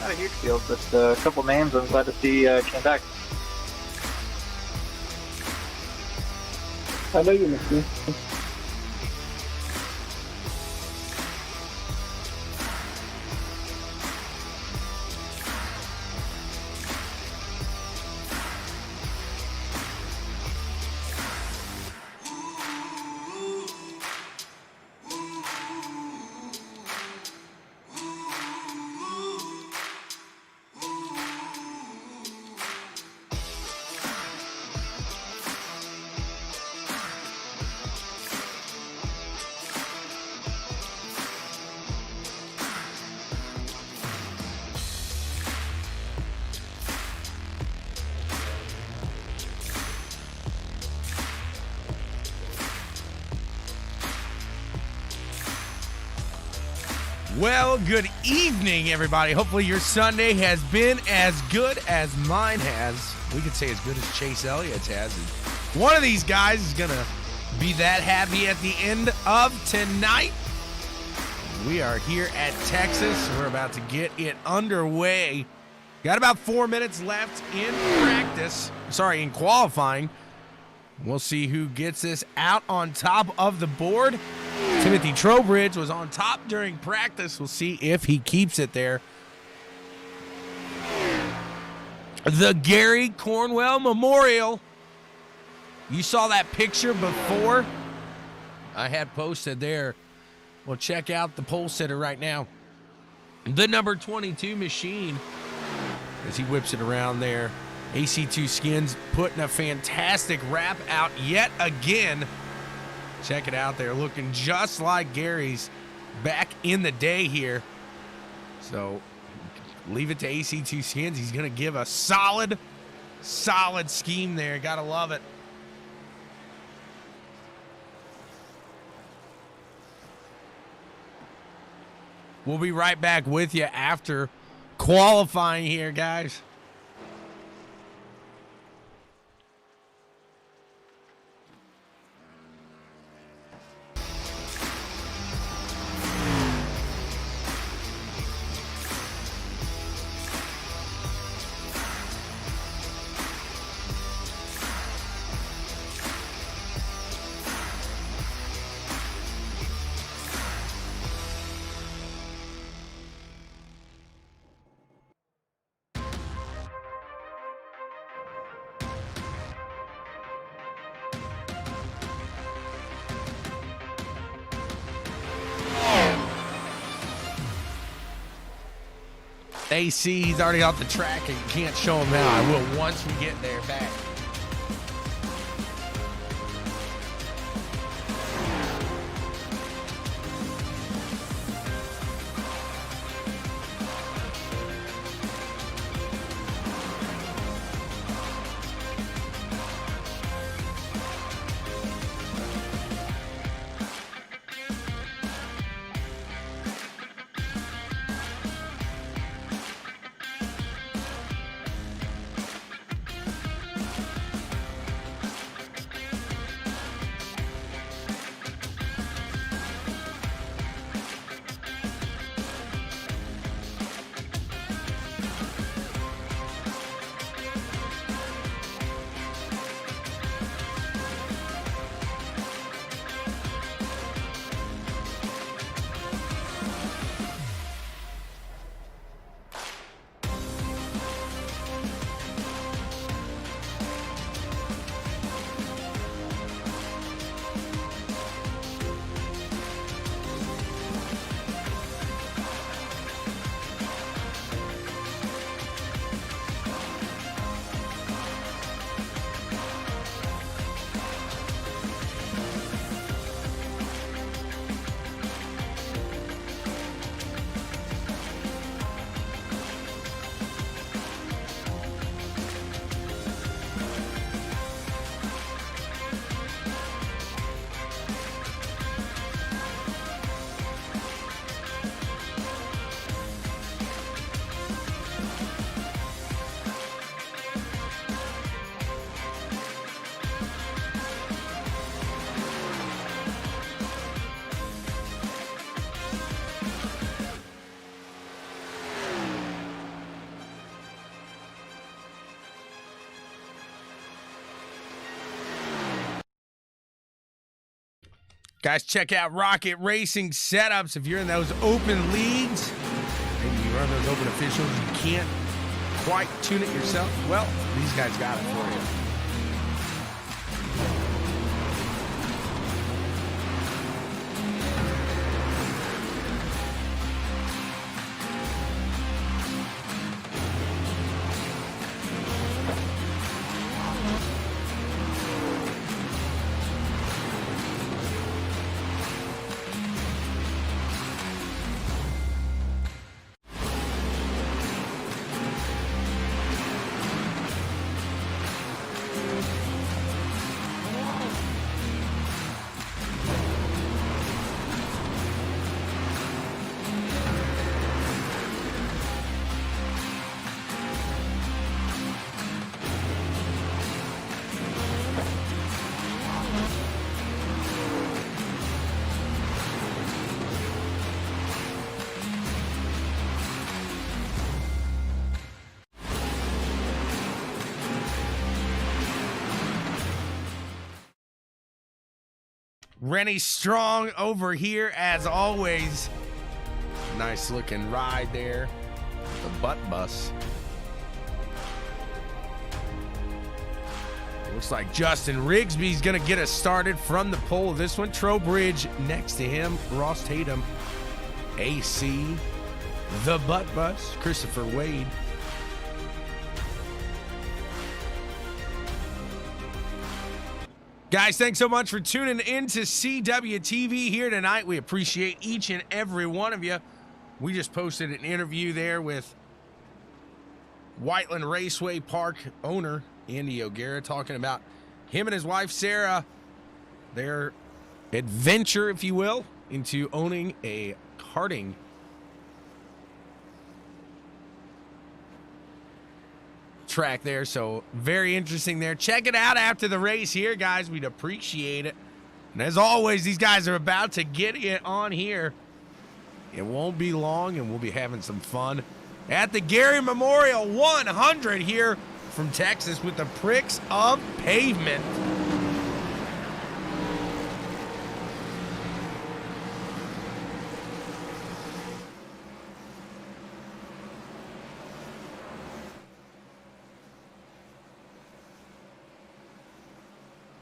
not a huge field, but a couple names I'm glad to see came back. I know you miss me. Well, good evening, everybody. Hopefully your Sunday has been as good as mine has. We could say as good as Chase Elliott's has. One of these guys is going to be that happy at the end of tonight. We are here at Texas. We're about to get it underway. Got about 4 minutes left in in qualifying. We'll see who gets this out on top of the board. Timothy Trowbridge was on top during practice. We'll see if he keeps it there. The Gary Cornwell Memorial. You saw that picture before I had posted there. Well, check out the pole sitter right now. The number 22 machine as he whips it around there. AC2 Skins putting a fantastic wrap out yet again. Check it out there, looking just like Gary's back in the day here. So leave it to AC2 Skins. He's going to give a solid scheme there. Got to love it. We'll be right back with you after qualifying here, guys. AC, he's already off the track and you can't show him now. I will once we get there back. Guys, check out Rocket Racing Setups. If you're in those open leagues, maybe you run those open officials, you can't quite tune it yourself. Well, these guys got it for you. Rennie Strong over here as always. Nice looking ride there. The butt bus. Looks like Justin Rigsby's gonna get us started from the pole of this one. Trowbridge next to him. Ross Tatum. AC. The butt bus. Christopher Wade. Guys, thanks so much for tuning in to CWTV here tonight. We appreciate each and every one of you. We just posted an interview there with Whiteland Raceway Park owner Andy O'Gara, talking about him and his wife Sarah, their adventure, if you will, into owning a karting track there. So very interesting there. Check it out after the race here, guys. We'd appreciate it. And as always, these guys are about to get it on here. It won't be long, and we'll be having some fun at the Gary Memorial 100 here from Texas with the Pricks of Pavement.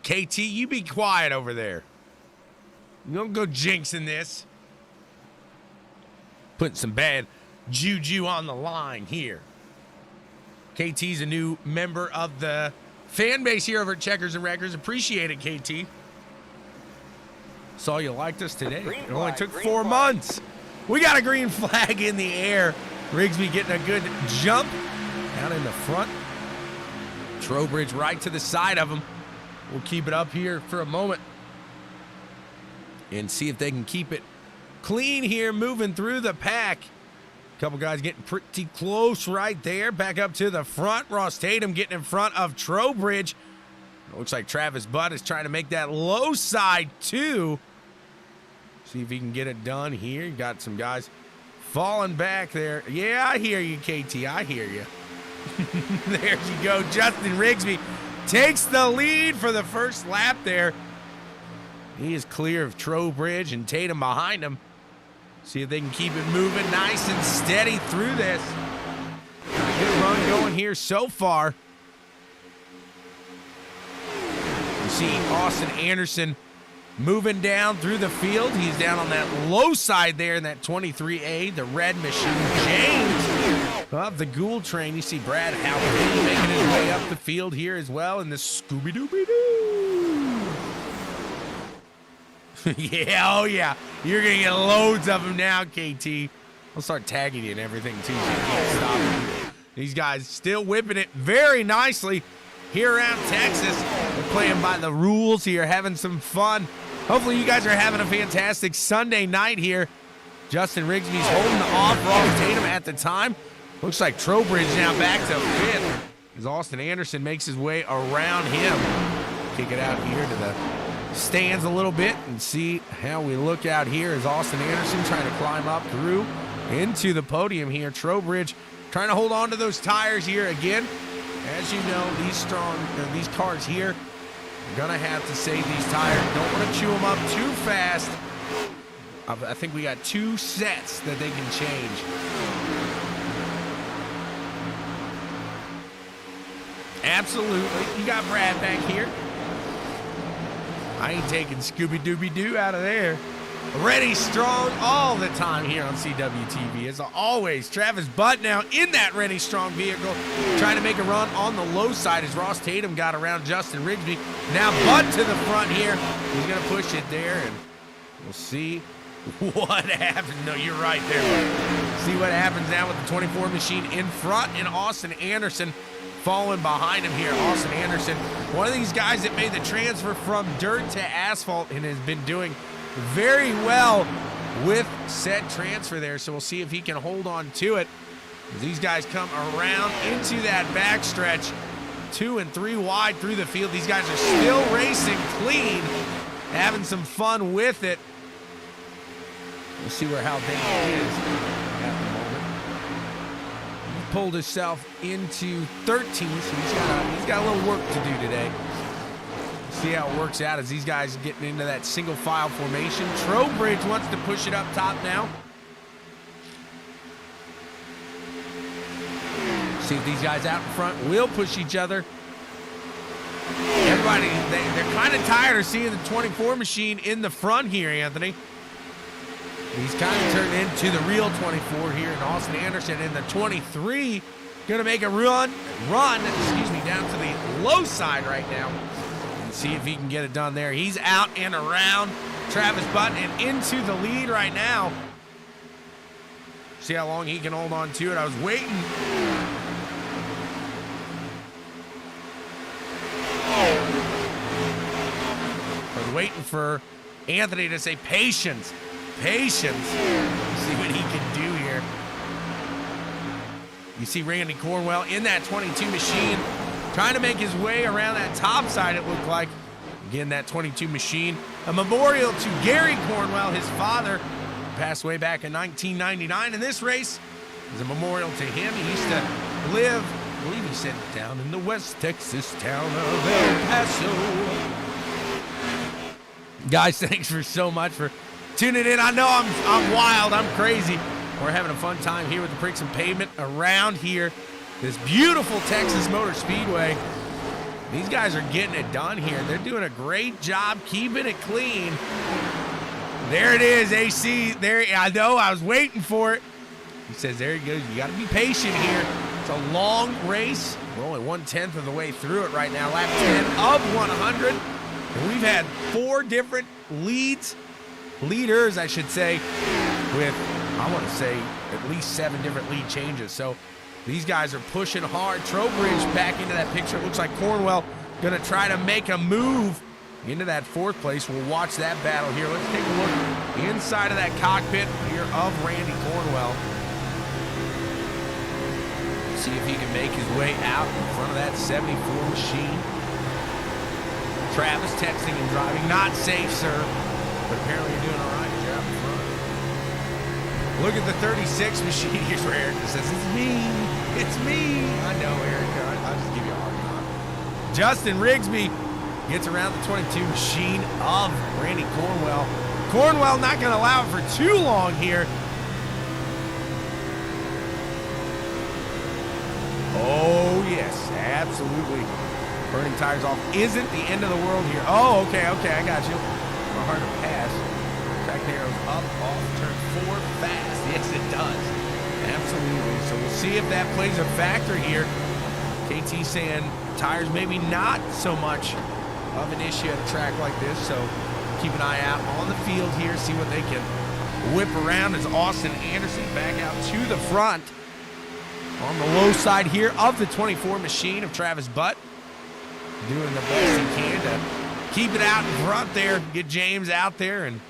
KT, you be quiet over there. You don't go jinxing this. Putting some bad juju on the line here. KT's a new member of the fan base here over at Checkers and Wreckers. Appreciate it, KT. Saw you liked us today. It only took 4 months. We got a green flag in the air. Rigsby getting a good jump down in the front. Trowbridge right to the side of him. We'll keep it up here for a moment and see if they can keep it clean here, moving through the pack. A couple guys getting pretty close right there. Back up to the front. Ross Tatum getting in front of Trowbridge. It looks like Travis Butt is trying to make that low side too. See if he can get it done here. Got some guys falling back there. Yeah, I hear you, KT. I hear you. There you go. Justin Rigsby takes the lead for the first lap there. He is clear of Trowbridge and Tatum behind him. See if they can keep it moving nice and steady through this. Good run going here so far. You see Austin Anderson moving down through the field. He's down on that low side there in that 23A, the red machine. James of the Gould train. You see Brad Howard making his way up the field here as well in the Scooby-Dooby-Doo. Yeah, oh yeah. You're going to get loads of them now, KT. I'll start tagging you and everything too. So you can't stop it. These guys still whipping it very nicely here around Texas. They're playing by the rules here, having some fun. Hopefully you guys are having a fantastic Sunday night here. Justin Rigsby's holding off Ross Tatum at the time. Looks like Trowbridge now back to fifth as Austin Anderson makes his way around him. Kick it out here to the stands a little bit and see how we look out here as Austin Anderson trying to climb up through into the podium here. Trowbridge trying to hold on to those tires here again. As you know, these cars here You're gonna have to save these tires. Don't want to chew them up too fast. I think we got 2 sets that they can change. Absolutely. You got Brad back here. I ain't taking Scooby-Dooby-Doo out of there. Ready, strong, all the time here on CWTV. As always, Travis Butt now in that ready, strong vehicle, trying to make a run on the low side as Ross Tatum got around Justin Rigsby. Now Butt to the front here. He's going to push it there, and we'll see what happens. No, you're right there. See what happens now with the 24 machine in front, and Austin Anderson following behind him here. Austin Anderson, one of these guys that made the transfer from dirt to asphalt and has been doing very well with said transfer there. So we'll see if he can hold on to it. These guys come around into that backstretch, 2 and 3 wide through the field. These guys are still racing clean, having some fun with it. We'll see where Haldane is at the moment. He pulled himself into 13, so he's got a little work to do today. See how it works out as these guys are getting into that single file formation. Trowbridge wants to push it up top now. See if these guys out in front will push each other. Everybody, they're kind of tired of seeing the 24 machine in the front here, Anthony. He's kind of turned into the real 24 here, and Austin Anderson in the 23 going to make a run, down to the low side right now. See if he can get it done there. He's out and around Travis Butt and into the lead right now. See how long he can hold on to it. I was waiting. I was waiting for Anthony to say patience. Patience. See what he can do here. You see Randy Cornwell in that 22 machine, trying to make his way around that top side, it looked like. Again, that 22 machine. A memorial to Gary Cornwell, his father, passed away back in 1999. And this race is a memorial to him. He used to live, I believe he said, down in the West Texas town of El Paso. Guys, thanks so much for tuning in. I know I'm wild, I'm crazy. We're having a fun time here with the Pricks of Pavement around here. This beautiful Texas Motor Speedway. These guys are getting it done here. They're doing a great job keeping it clean. There it is, AC. There, I know, I was waiting for it. He says, there he goes. You got to be patient here. It's a long race. We're only 1/10 of the way through it right now. Lap 10 of 100. And we've had 4 different leaders, I should say, with, I want to say, at least 7 different lead changes. So these guys are pushing hard. Trowbridge back into that picture. It looks like Cornwell going to try to make a move into that 4th place. We'll watch that battle here. Let's take a look inside of that cockpit here of Randy Cornwell. See if he can make his way out in front of that 74 machine. Travis texting and driving. Not safe, sir. But apparently you're doing all right. You're out in front. Look at the 36 machine. Here's where Eric says, it's me. It's me. I know, Eric. I'll just give you a hard time. Justin Rigsby gets around the 22 machine of Randy Cornwell. Cornwell not going to allow it for too long here. Oh, yes. Absolutely. Burning tires off isn't the end of the world here. Oh, okay, I got you. A harder pass. Track narrows up off turn 4 fast. Yes, it does. Absolutely. So we'll see if that plays a factor here. KT saying tires maybe not so much of an issue at a track like this. So keep an eye out on the field here. See what they can whip around as Austin Anderson back out to the front on the low side here of the 24 machine of Travis Butt. Doing the best he can to keep it out in front there, get James out there and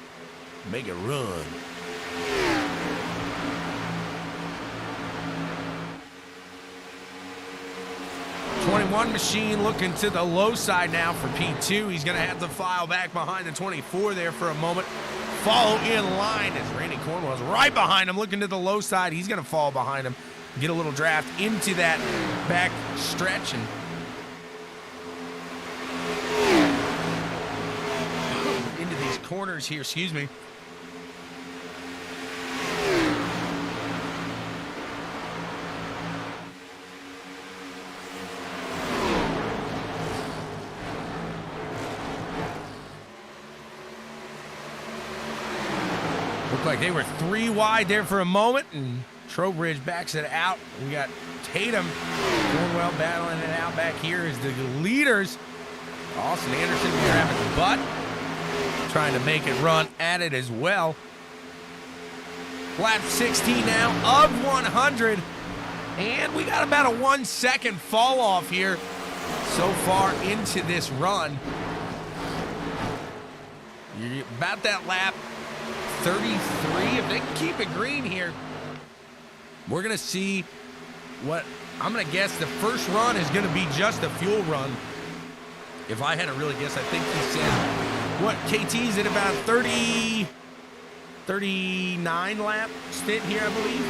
make it run. '21 machine looking to the low side now for P2. He's going to have to file back behind the 24 there for a moment. Follow in line as Randy Cornwell's right behind him, looking to the low side. He's going to fall behind him, get a little draft into that back stretch, and corners here, excuse me. Looked like they were 3 wide there for a moment, and Trowbridge backs it out. We got Tatum, Cornwell battling it out back here as the leaders. Austin Anderson, Travis Butt trying to make it run at it as well. Lap 16 now of 100, and we got about a 1 second fall off here so far into this run. You're about that lap 33. If they can keep it green here, we're going to see what I'm going to guess the first run is going to be just a fuel run. If I had to really guess, I think he said, what, KT's at about 39 lap stint here, I believe.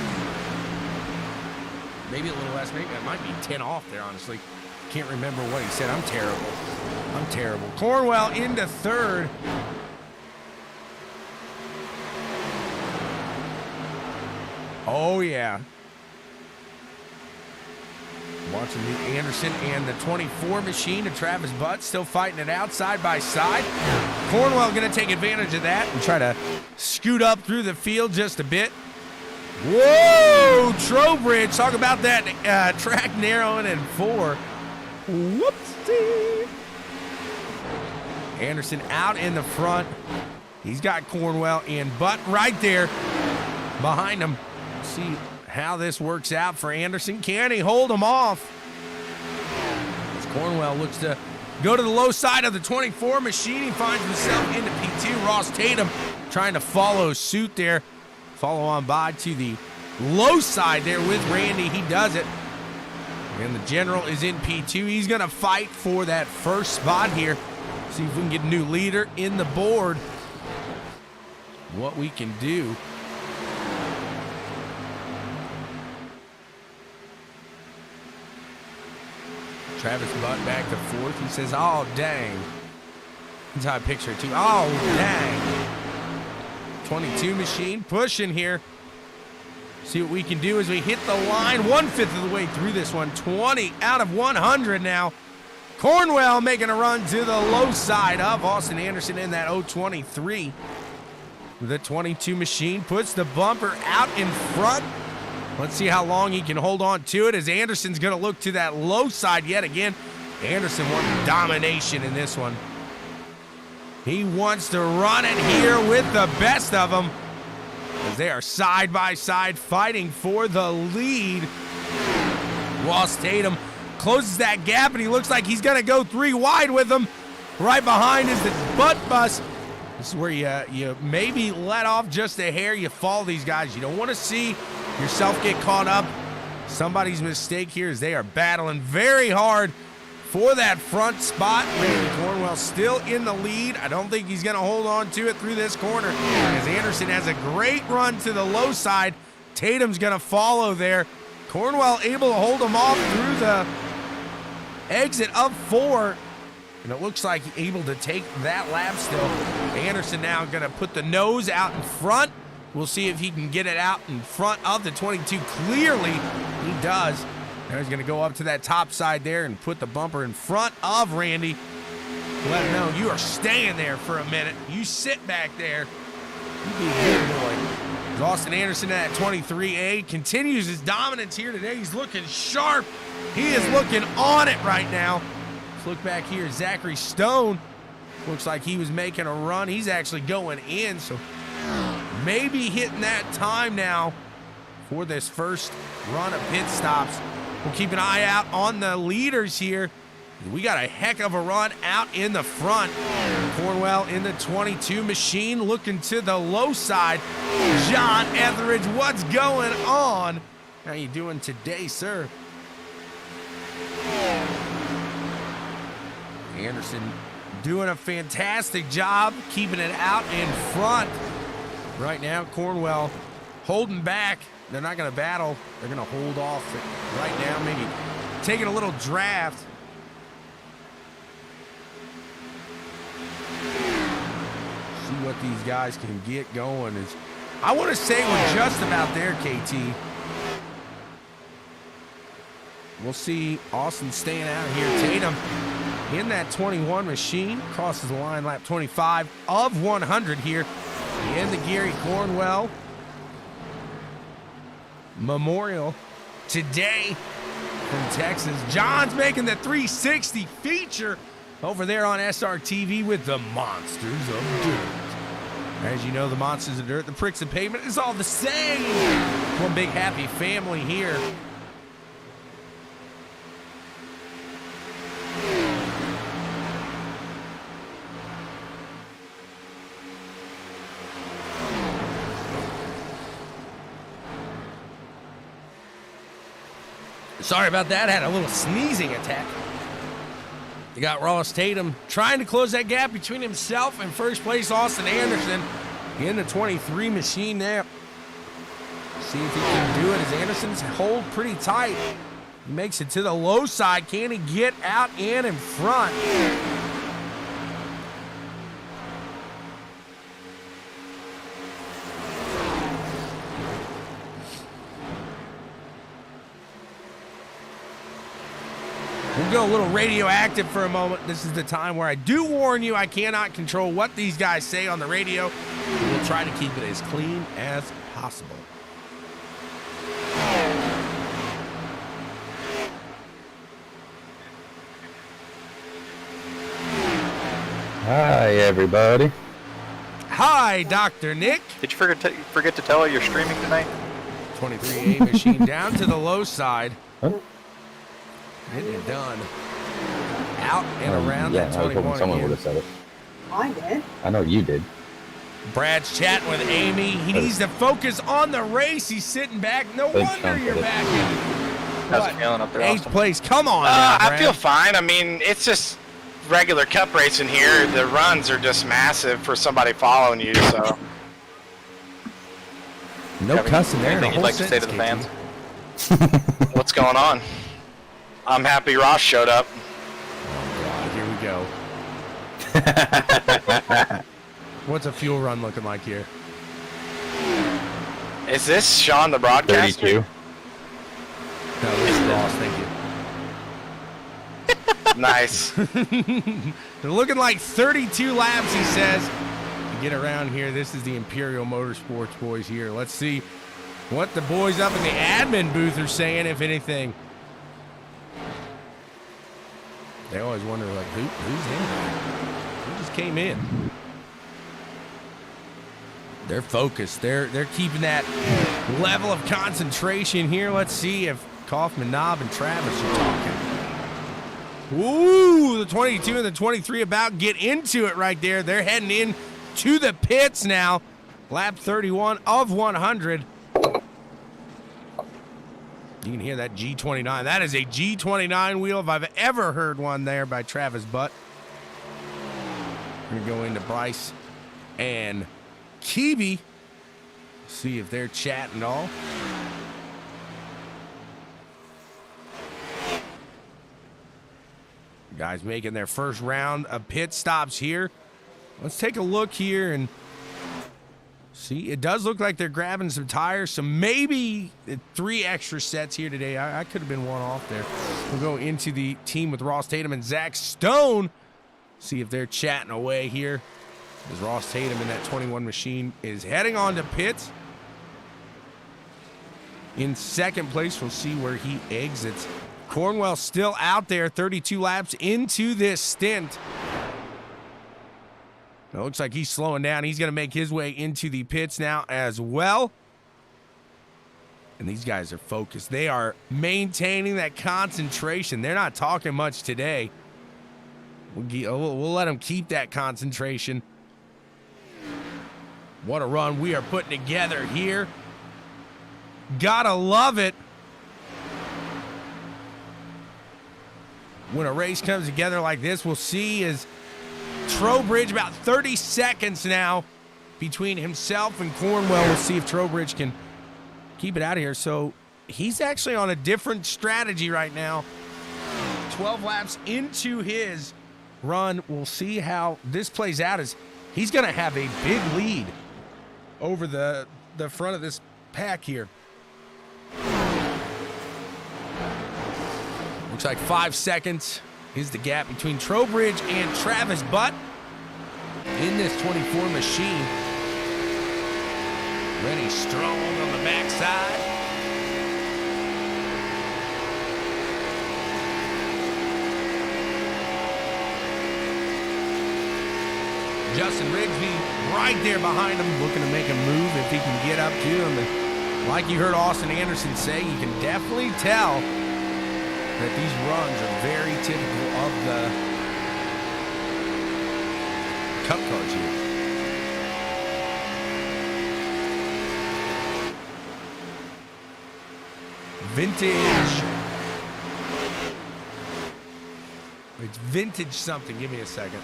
Maybe a little less. Maybe it might be 10 off there, honestly. Can't remember what he said. I'm terrible. Cornwell into third. Oh, yeah. Watching the Anderson and the 24 machine and Travis Butt still fighting it out side by side. Cornwell going to take advantage of that and try to scoot up through the field just a bit. Whoa! Trowbridge, talk about that track narrowing in 4. Whoopsie! Anderson out in the front. He's got Cornwell and Butt right there behind him. See how this works out for Anderson. Can he hold him off? As Cornwell looks to go to the low side of the 24 machine. He finds himself into P2. Ross Tatum trying to follow suit there. Follow on by to the low side there with Randy. He does it. And the general is in P2. He's going to fight for that first spot here. See if we can get a new leader in the board. What we can do. Travis Butt back to 4th. He says, oh, dang. That's how I picture it, too. Oh, dang. 22 machine pushing here. See what we can do as we hit the line. 1/5 of the way through this one. 20 out of 100 now. Cornwell making a run to the low side of Austin Anderson in that 023. The 22 machine puts the bumper out in front. Let's see how long he can hold on to it as Anderson's going to look to that low side yet again. Anderson wants domination in this one. He wants to run it here with the best of them as they are side by side fighting for the lead. Ross Tatum closes that gap, and he looks like he's going to go 3 wide with them. Right behind is the Butt Bus. This is where you maybe let off just a hair. You follow these guys. You don't want to see yourself get caught up. Somebody's mistake here as they are battling very hard for that front spot. Randy Cornwell still in the lead. I don't think he's going to hold on to it through this corner as Anderson has a great run to the low side. Tatum's going to follow there. Cornwell able to hold him off through the exit of 4. And it looks like he's able to take that lap still. Anderson now going to put the nose out in front. We'll see if he can get it out in front of the 22. Clearly, he does. Now he's going to go up to that top side there and put the bumper in front of Randy. Let him know you are staying there for a minute. You sit back there. You be a good boy. Austin Anderson at 23A continues his dominance here today. He's looking sharp. He is looking on it right now. Let's look back here. Zachary Stone looks like he was making a run. He's actually going in, so maybe hitting that time now for this first run of pit stops. We'll keep an eye out on the leaders here. We got a heck of a run out in the front. Cornwell in the 22 machine looking to the low side. John Etheridge, what's going on? How you doing today, sir? Anderson doing a fantastic job keeping it out in front. Right now, Cornwell holding back. They're not going to battle. They're going to hold off right now, maybe taking a little draft. See what these guys can get going. I want to say we're just about there, KT. We'll see Austin staying out here. Tatum in that 21 machine. Crosses the line, lap 25 of 100 here in the Gary Cornwell Memorial today from Texas. John's making the 360 feature over there on SRTV with the Monsters of Dirt. As you know, the Monsters of Dirt, the Pricks of Pavement is all the same. One big happy family here. Sorry about that. Had a little sneezing attack. You got Ross Tatum trying to close that gap between himself and first place Austin Anderson in the 23 machine there. See if he can do it as Anderson's hold pretty tight. He makes it to the low side. Can he get out and in front? We'll go a little radioactive for a moment. This is the time where I do warn you I cannot control what these guys say on the radio. We'll try to keep it as clean as possible. Hi, everybody. Hi, Dr. Nick. Did you forget to tell her you're streaming tonight? 23A machine down to the low side. Huh? Getting it done. Out and around yeah, that I was 21 hoping someone again. would have said it. I did. I know you did. Brad's chatting with Amy. He needs to focus on the race. He's sitting back. No Thanks, wonder Sean, you're for it. back in. How's it feeling up there, Eighth Austin? place. Come on now, I Brad. feel fine. I mean, it's just regular cup racing here. The runs are just massive for somebody following you. So No cussing there. Anything The you'd whole like to say to the sentence, fans? what's going on? I'm happy Ross showed up. Oh, God, here we go. What's a fuel run looking like here? Is this Shawn the broadcaster? 32. No, this is Ross. Thank you. Nice. They're looking like 32 laps, he says. To get around here, this is the Imperial Motorsports boys here. Let's see what the boys up in the admin booth are saying, if anything. They always wonder, like, who's in there? Who just came in? They're focused. They're keeping that level of concentration here. Let's see if Kaufman, Knob, and Travis are talking. Ooh, the 22 and the 23 about get into it right there. They're heading in to the pits now. Lap 31 of 100. You can hear that G29. That is a G29 wheel if I've ever heard one there by Travis Butt. We're going to go into Bryce and Keeby. See if they're chatting all. Guys making their first round of pit stops here. Let's take a look here and see. It does look like they're grabbing some tires, so maybe 3 extra sets here today. I could have been one off there. We'll go into the team with Ross Tatum and Zach Stone. See if they're chatting away here. As Ross Tatum in that 21 machine is heading on to pits. In second place, we'll see where he exits. Cornwell still out there, 32 laps into this stint. It looks like he's slowing down. He's going to make his way into the pits now as well. And these guys are focused. They are maintaining that concentration. They're not talking much today. We'll let them keep that concentration. What a run we are putting together here. Gotta love it when a race comes together like this. We'll see is Trowbridge about 30 seconds now between himself and Cornwell. We'll see if Trowbridge can keep it out of here. So he's actually on a different strategy right now. 12 laps into his run. We'll see how this plays out as he's going to have a big lead over the front of this pack here. Looks like 5 seconds is the gap between Trowbridge and Travis Butt in this 24 machine. Rennie strong on the backside. Justin Rigsby right there behind him, looking to make a move if he can get up to him. And like you heard Austin Anderson say, you can definitely tell that these runs are very typical of the Cup cars here. Vintage. It's vintage something. Give me a second.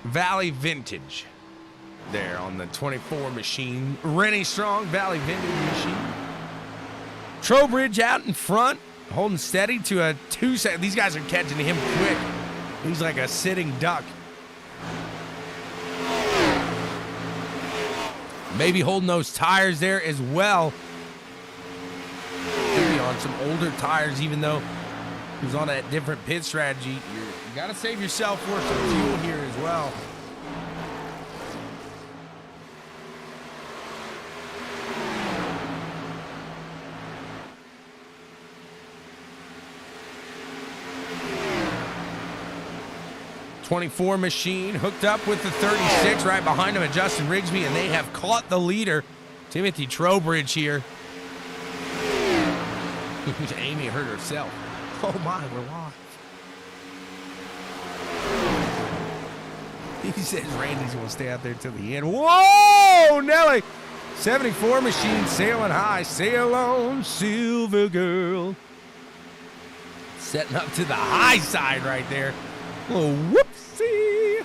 Valley Vintage. There on the 24 machine. Rennie Strong, Valley Vintage machine. Trowbridge out in front, holding steady to a 2 second. These guys are catching him quick. He's like a sitting duck. Maybe holding those tires there as well. Maybe on some older tires, even though he was on a different pit strategy. You got to save yourself for some fuel here as well. '24 machine hooked up with the 36 right behind him at Justin Rigsby, and they have caught the leader, Timothy Trowbridge here. Amy hurt herself. Oh my, we're live. He says Randy's gonna stay out there till the end. Whoa, Nelly! 74 machine sailing high, sail on, Silver Girl. Setting up to the high side right there. Oh, whoopsie.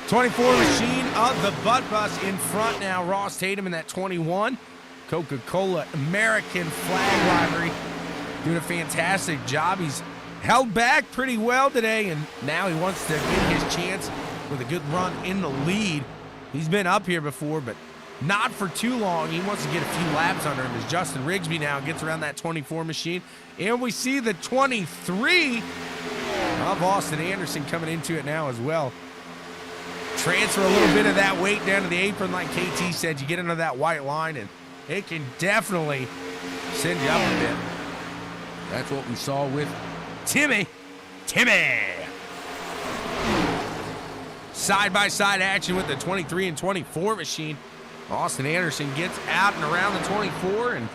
24 machine of the Butt Bus in front now. Ross Tatum in that 21. Coca-Cola American flag livery. Doing a fantastic job. He's held back pretty well today, and now he wants to get his chance with a good run in the lead. He's been up here before, but not for too long. He wants to get a few laps under him as Justin Rigsby now gets around that 24 machine. And we see the 23 of Austin Anderson coming into it now as well. Transfer a little bit of that weight down to the apron, like KT said. You get under that white line, and it can definitely send you up a bit. That's what we saw with Timmy. Side-by-side action with the 23 and 24 machine. Austin Anderson gets out and around the 24, and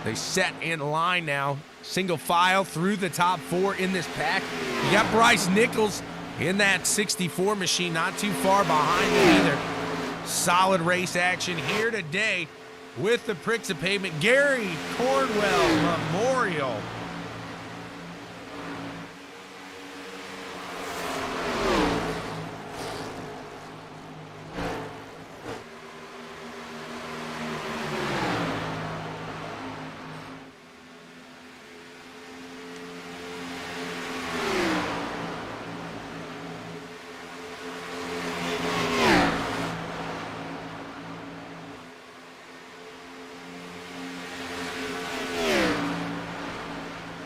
they set in line now. Single file through the top 4 in this pack. You got Bryce Nichols in that 64 machine, not too far behind him either. Solid race action here today with the Pricks of Pavement Gary Cornwell Memorial.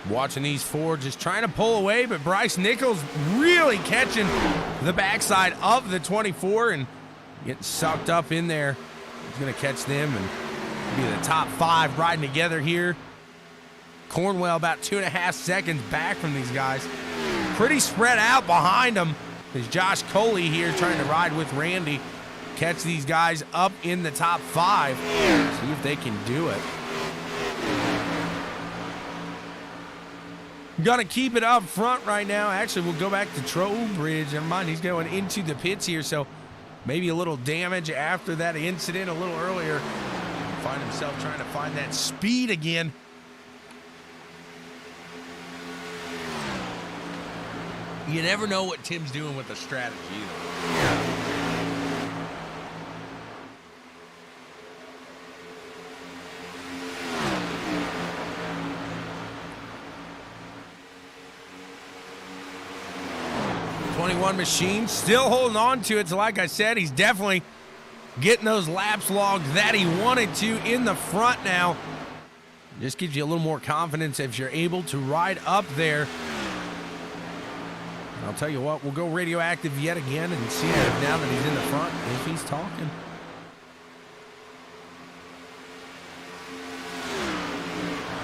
Watching these four just trying to pull away, but Bryce Nichols really catching the backside of the 24 and getting sucked up in there. He's going to catch them and be the top 5 riding together here. Cornwell about 2.5 seconds back from these guys. Pretty spread out behind them. There's Josh Coley here trying to ride with Randy. Catch these guys up in the top 5. See if they can do it. Gonna keep it up front right now. Actually, we'll go back to Trowbridge. Never mind, he's going into the pits here, so maybe a little damage after that incident a little earlier. Find himself trying to find that speed again. You never know what Tim's doing with the strategy either. 21 Machine still holding on to it. So like I said, he's definitely getting those laps logged that he wanted to in the front now. Just gives you a little more confidence if you're able to ride up there. I'll tell you what, we'll go radioactive yet again and see if now that he's in the front, if he's talking.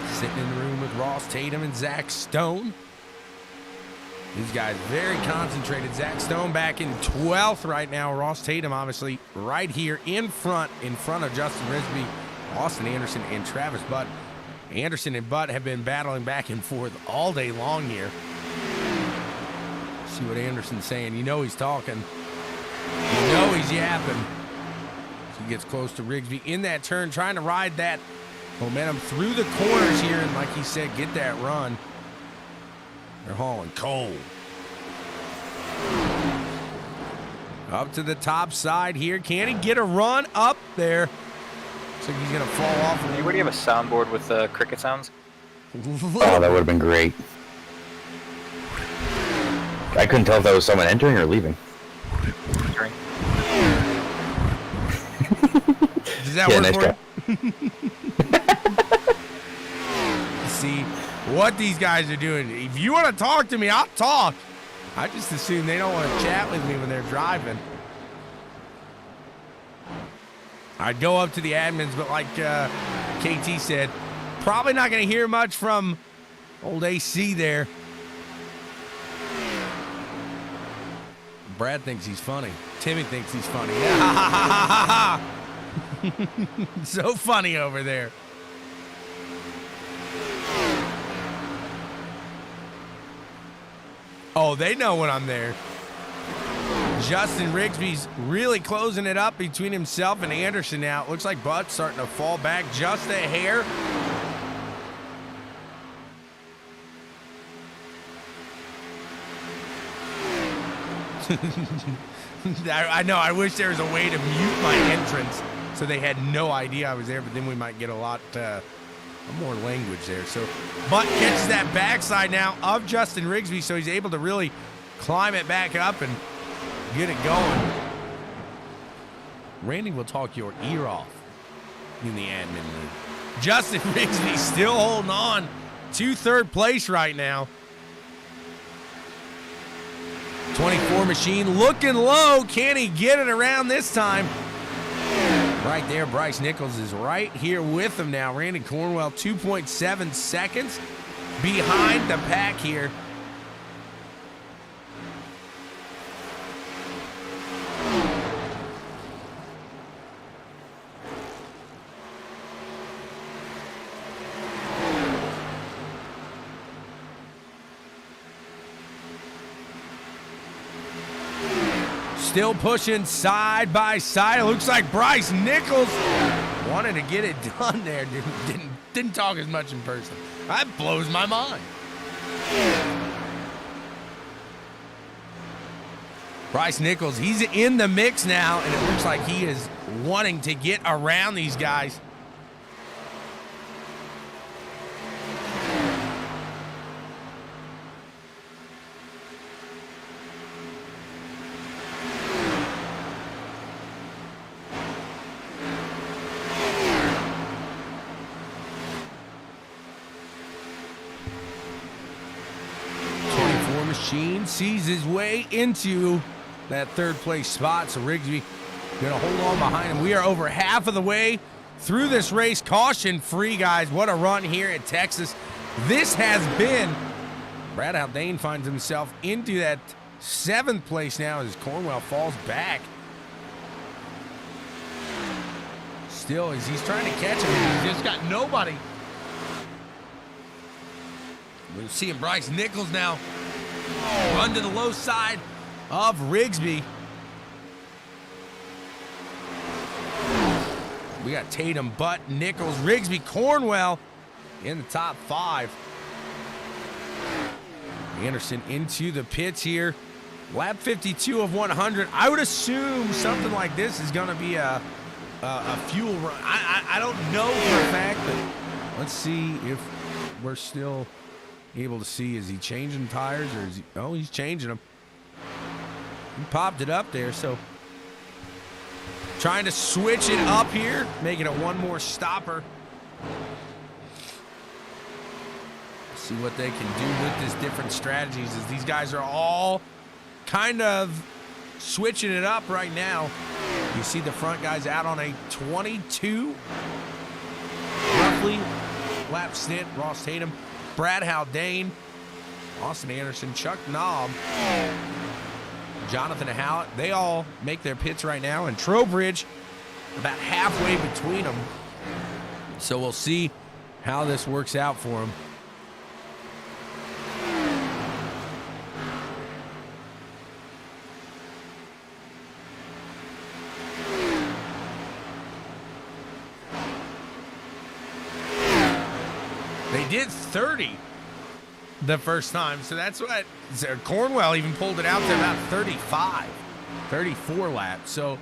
Sitting in the room with Ross Tatum and Zach Stone. These guys very concentrated. Zach Stone back in 12th right now. Ross Tatum obviously right here in front of Justin Risby, Austin Anderson, and Travis Butt. Anderson and Butt have been battling back and forth all day long here. See what Anderson's saying. You know he's talking. You know he's yapping. He gets close to Rigsby in that turn, trying to ride that momentum through the corners here, and like he said, get that run. They're hauling coal. Up to the top side here. Can he get a run up there? Looks like he's going to fall off. Hey, where do you have a soundboard with cricket sounds? Oh, that would have been great. I couldn't tell if that was someone entering or leaving. Entering. Does that Yeah, work nice for try. you? See what these guys are doing. If you want to talk to me, I'll talk. I just assume they don't want to chat with me when they're driving. I'd go up to the admins, but like KT said, probably not going to hear much from old AC there. Brad thinks he's funny. Timmy thinks he's funny. So funny over there. Oh, they know when I'm there. Justin Rigsby's really closing it up between himself and Anderson now. It looks like Butt's starting to fall back just a hair. I know, I wish there was a way to mute my entrance so they had no idea I was there, but then we might get a lot more language there. So Butt catches that backside now of Justin Rigsby, so he's able to really climb it back up and get it going. Randy will talk your ear off in the admin room. Justin Rigsby still holding on to third place right now. 24 Machine looking low. Can he get it around this time? Right there, Bryce Nichols is right here with him now. Randy Cornwell, 2.7 seconds behind the pack here. Still pushing side by side. It looks like Bryce Nichols wanted to get it done there. Didn't talk as much in person. That blows my mind. Bryce Nichols, he's in the mix now, and it looks like he is wanting to get around these guys. Machine sees his way into that third place spot, so Rigsby gonna hold on behind him. We are over half of the way through this race, caution free, guys. What a run here at Texas this has been. Brad Haldane finds himself into that 7th place now as Cornwell falls back. Still, as he's trying to catch him, he's just got nobody. We're seeing Bryce Nichols now run to the low side of Rigsby. We got Tatum, Butt, Nichols, Rigsby, Cornwell in the top 5. Anderson into the pits here. Lap 52 of 100. I would assume something like this is going to be a fuel run. I don't know for a fact, but let's see if we're still able to see. Is he changing tires or is he? Oh, he's changing them. He popped it up there, so trying to switch it up here, making it one more stopper. See what they can do with this different strategies, as these guys are all kind of switching it up right now. You see the front guys out on a 22 roughly lap stint. Ross Tatum, Brad Haldane, Austin Anderson, Chuck Knob, Jonathan Hallett, they all make their pits right now, and Trowbridge about halfway between them. So we'll see how this works out for them. They did 30 the first time, so that's what Cornwell even pulled it out to about 35, 34 laps. So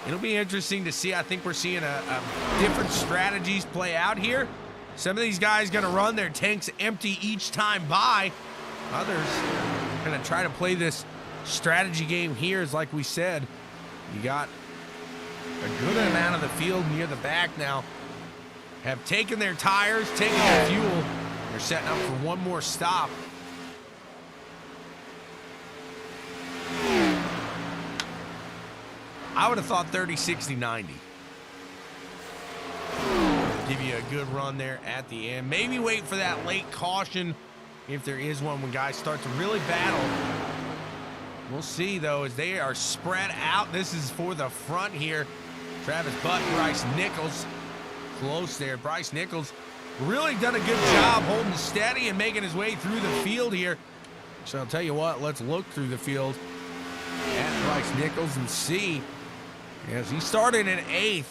it'll be interesting to see. I think we're seeing a different strategies play out here. Some of these guys going to run their tanks empty each time by. Others going to try to play this strategy game here. Is like we said, you got a good amount of the field near the back now have taken their tires, taken their fuel. They're setting up for one more stop. I would have thought 30, 60, 90. Give you a good run there at the end. Maybe wait for that late caution if there is one when guys start to really battle. We'll see, though, as they are spread out. This is for the front here. Travis Butt, Bryce Nichols. Close there. Bryce Nichols really done a good job holding steady and making his way through the field here. So I'll tell you what, let's look through the field at Bryce Nichols and see, as he started in 8th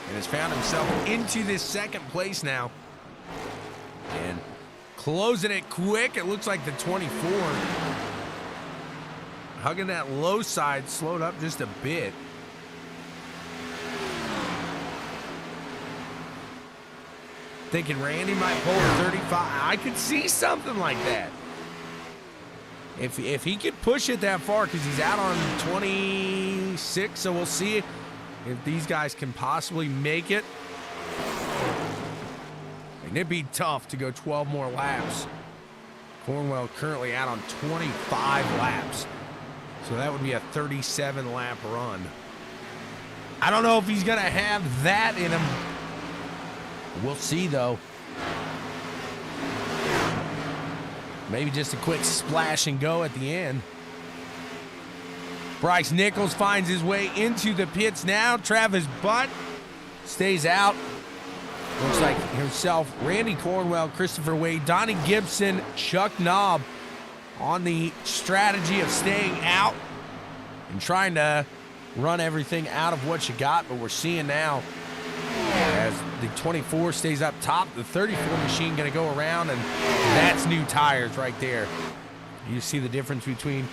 and has found himself into this second place now. And closing it quick. It looks like the 24. Hugging that low side, slowed up just a bit. Thinking Randy might pull a 35. I could see something like that. If he could push it that far, because he's out on 26, so we'll see if these guys can possibly make it. And it'd be tough to go 12 more laps. Cornwell currently out on 25 laps. So that would be a 37 lap run. I don't know if he's going to have that in him. We'll see, though. Maybe just a quick splash and go at the end. Bryce Nichols finds his way into the pits now. Travis Butt stays out. Looks like himself, Randy Cornwell, Christopher Wade, Donnie Gibson, Chuck Knob on the strategy of staying out and trying to run everything out of what you got. But we're seeing now, as the 24 stays up top, the 34 machine going to go around, and that's new tires right there. You see the difference between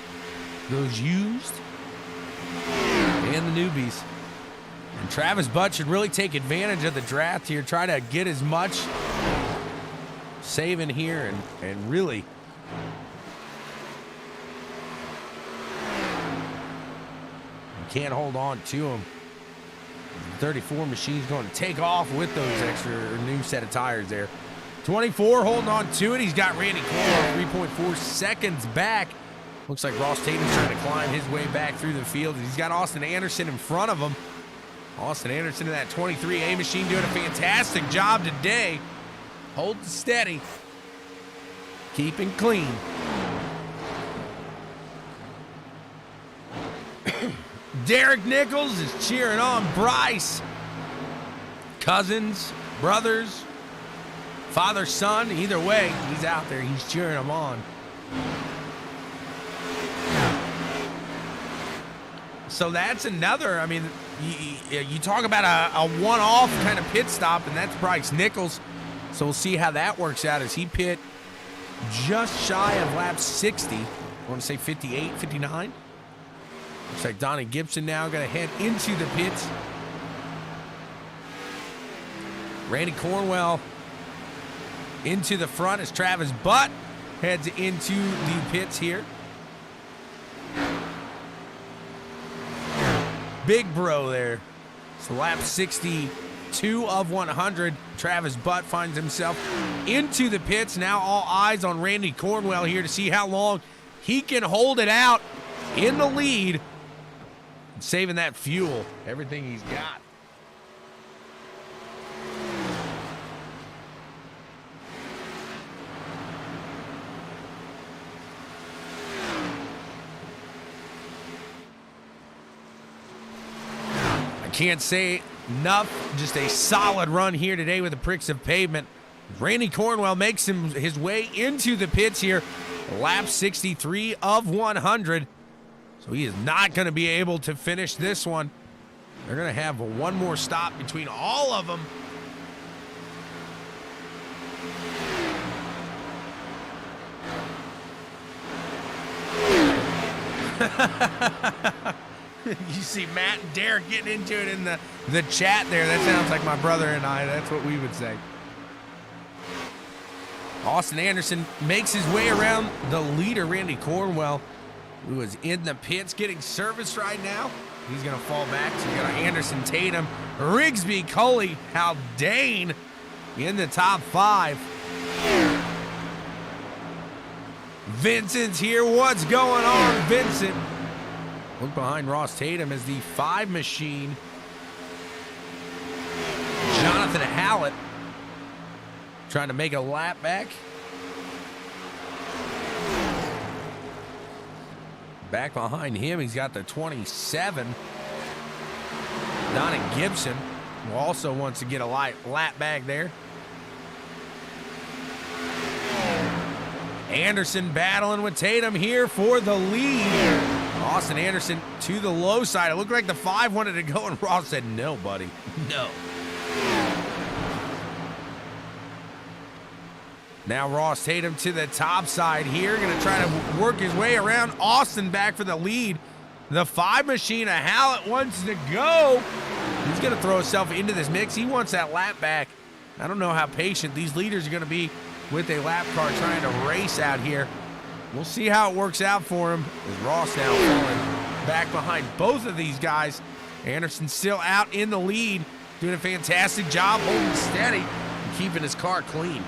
those used and the newbies. And Travis Butt should really take advantage of the draft here, try to get as much save in here and really you can't hold on to him. 34 machine's going to take off with those extra or new set of tires there. 24 holding on to it. He's got Randy Cornwell 3.4 seconds back. Looks like Ross Tatum's trying to climb his way back through the field. He's got Austin Anderson in front of him. Austin Anderson in that 23A machine doing a fantastic job today. Holding steady. Keeping clean. Derek Nichols is cheering on Bryce. Cousins, brothers, father, son, either way, he's out there. He's cheering them on. So that's another, I mean, you talk about a one-off kind of pit stop, and that's Bryce Nichols. So we'll see how that works out as he pit just shy of lap 60. I want to say 58, 59. Looks like Donnie Gibson now going to head into the pits. Randy Cornwell into the front as Travis Butt heads into the pits here. big bro there. So lap 62 of 100. Travis Butt finds himself into the pits. Now all eyes on Randy Cornwell here to see how long he can hold it out in the lead. Saving that fuel, everything he's got. Can't say enough. Just a solid run here today with the Pricks of Pavement. Randy Cornwell makes his way into the pits here. Lap 63 of 100. So he is not going to be able to finish this one. They're going to have one more stop between all of them. You see Matt and Derek getting into it in the chat there. That sounds like my brother and I. That's what we would say. Austin Anderson makes his way around the leader, Randy Cornwell, who is in the pits getting serviced right now. He's going to fall back. So you got Anderson, Tatum, Rigsby, Coley, Haldane in the top 5. Vincent's here. What's going on, Vincent? Look behind Ross Tatum as the 5 machine. Jonathan Hallett trying to make a lap back. Back behind him, he's got the 27. Donnie Gibson, who also wants to get a lap back there. Anderson battling with Tatum here for the lead. Austin Anderson to the low side. It looked like the 5 wanted to go, and Ross said, no, buddy, no. Now Ross Tatum to the top side here. Going to try to work his way around Austin back for the lead. The 5 machine of Hallett wants to go. He's going to throw himself into this mix. He wants that lap back. I don't know how patient these leaders are going to be with a lap car trying to race out here. We'll see how it works out for him. As Ross now falling back behind both of these guys. Anderson still out in the lead, doing a fantastic job holding steady and keeping his car clean.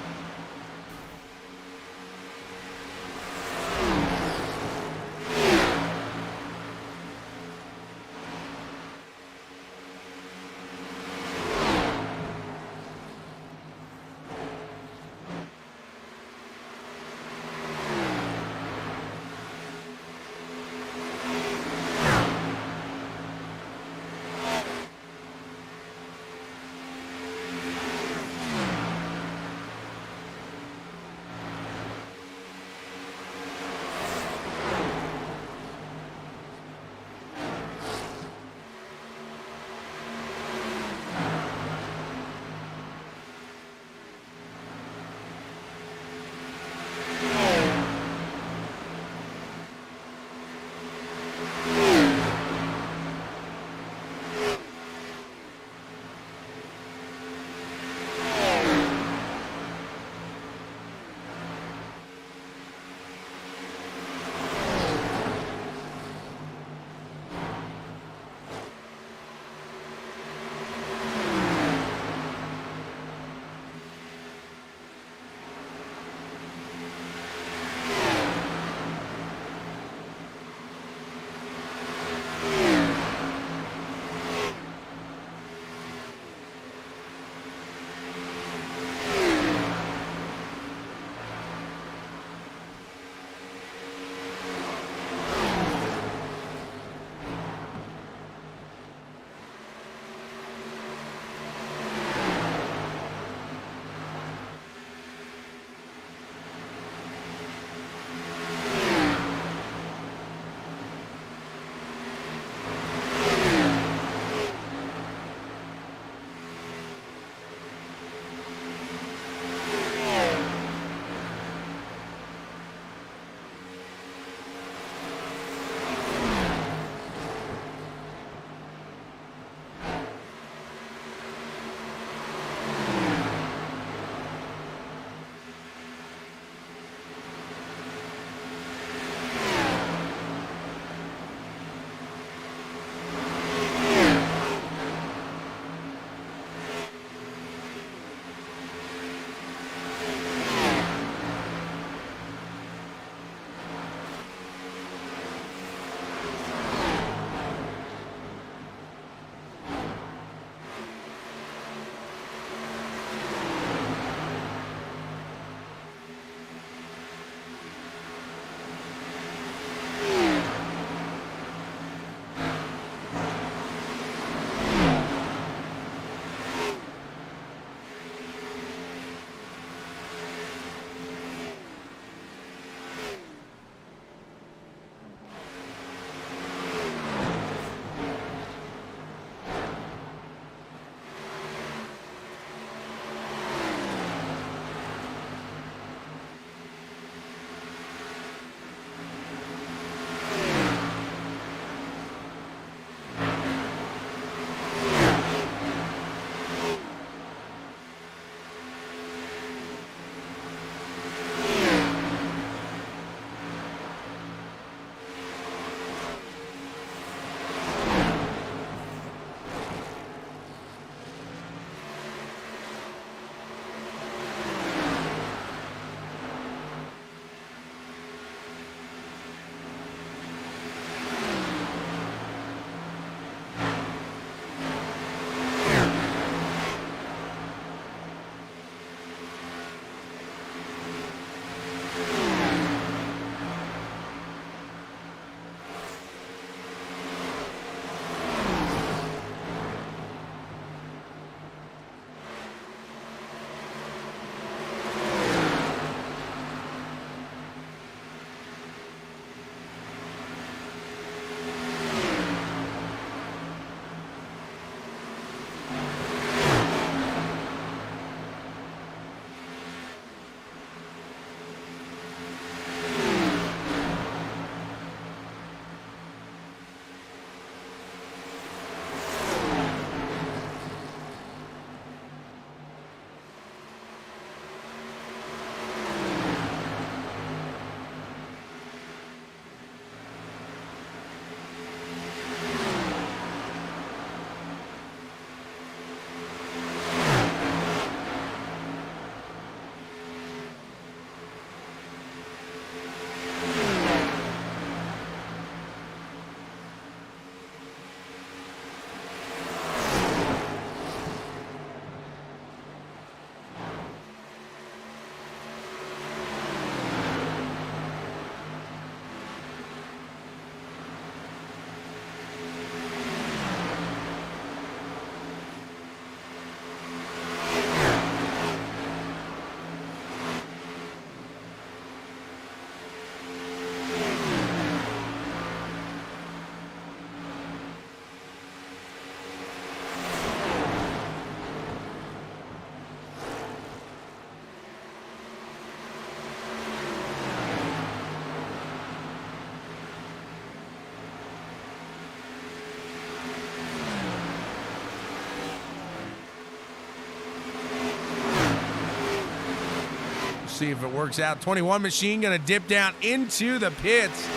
see if it works out. 21 machine going to dip down into the pits.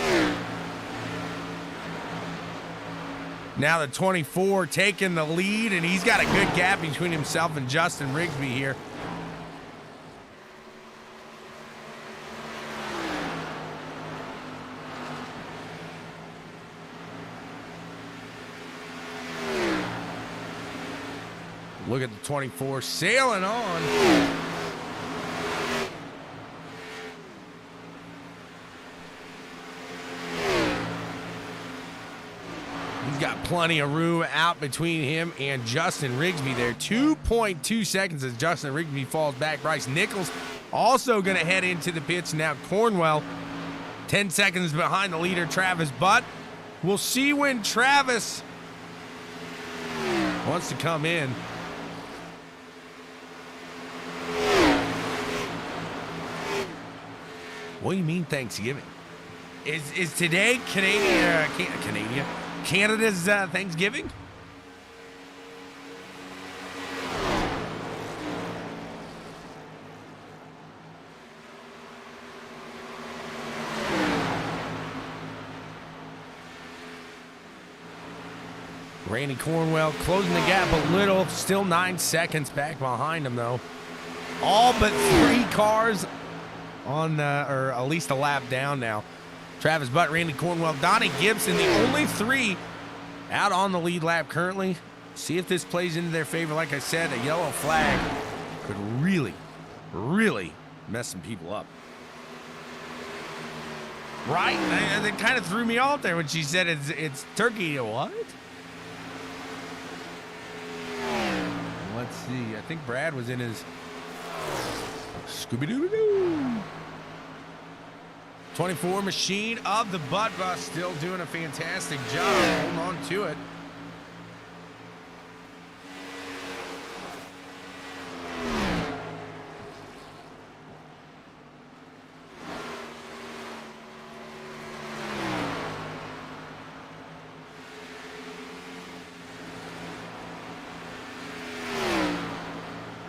Now the 24 taking the lead, and he's got a good gap between himself and Justin Rigsby here. Look at the 24 sailing on. He's got plenty of room out between him and Justin Rigsby there. 2.2 seconds as Justin Rigsby falls back. Bryce Nichols also going to head into the pits. Now Cornwell 10 seconds behind the leader, Travis Butt. We'll see when Travis wants to come in. What do you mean Thanksgiving? Is today Canada's Thanksgiving? Randy Cornwell closing the gap a little. Still 9 seconds back behind him, though. All but 3 cars on, or at least a lap down now. Travis Butt, Randy Cornwell, Donnie Gibson, the only 3 out on the lead lap currently. See if this plays into their favor. Like I said, a yellow flag could really, really mess some people up. Right? That kind of threw me off there when she said it's turkey. What? Let's see. I think Brad was in his Scooby-Doo. 24 machine of the Butt Bus still doing a fantastic job. Holding on to it.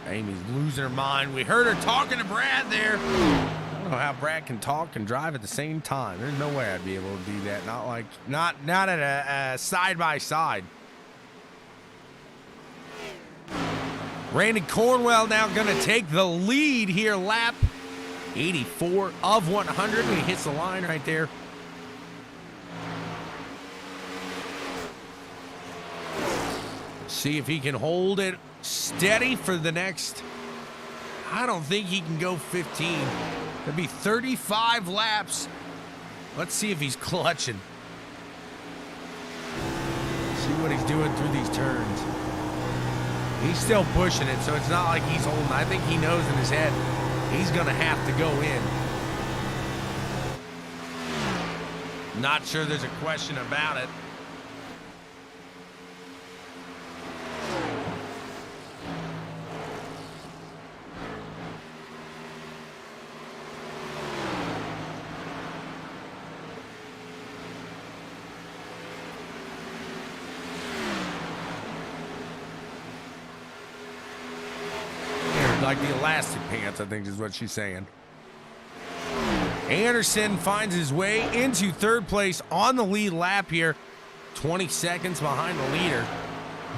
Amy's losing her mind. We heard her talking to Brad there. I don't know how Brad can talk and drive at the same time. There's no way I'd be able to do that. Not at a side by side. Randy Cornwell now going to take the lead here. Lap 84 of 100 when he hits the line right there. See if he can hold it steady for the next. I don't think he can go 15. That'd be 35 laps. Let's see if he's clutching. See what he's doing through these turns. He's still pushing it, so it's not like he's holding. I think he knows in his head he's going to have to go in. Not sure there's a question about it. Like the elastic pants, I think is what she's saying. Anderson finds his way into third place on the lead lap here. 20 seconds behind the leader.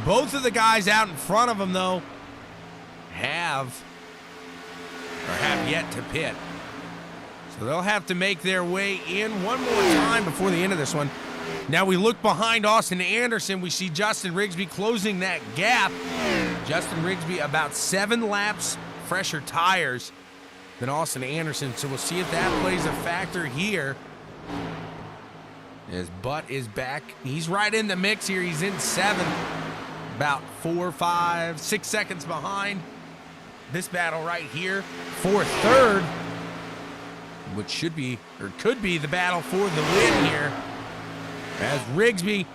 Both of the guys out in front of him, though, have yet to pit. So they'll have to make their way in one more time before the end of this one. Now we look behind Austin Anderson. We see Justin Rigsby closing that gap. Justin Rigsby about 7 laps fresher tires than Austin Anderson. So we'll see if that plays a factor here. His Butt is back. He's right in the mix here. He's in 7th. About 4, 5, 6 seconds behind this battle right here for third, which should be, or could be, the battle for the win here. As Rigsby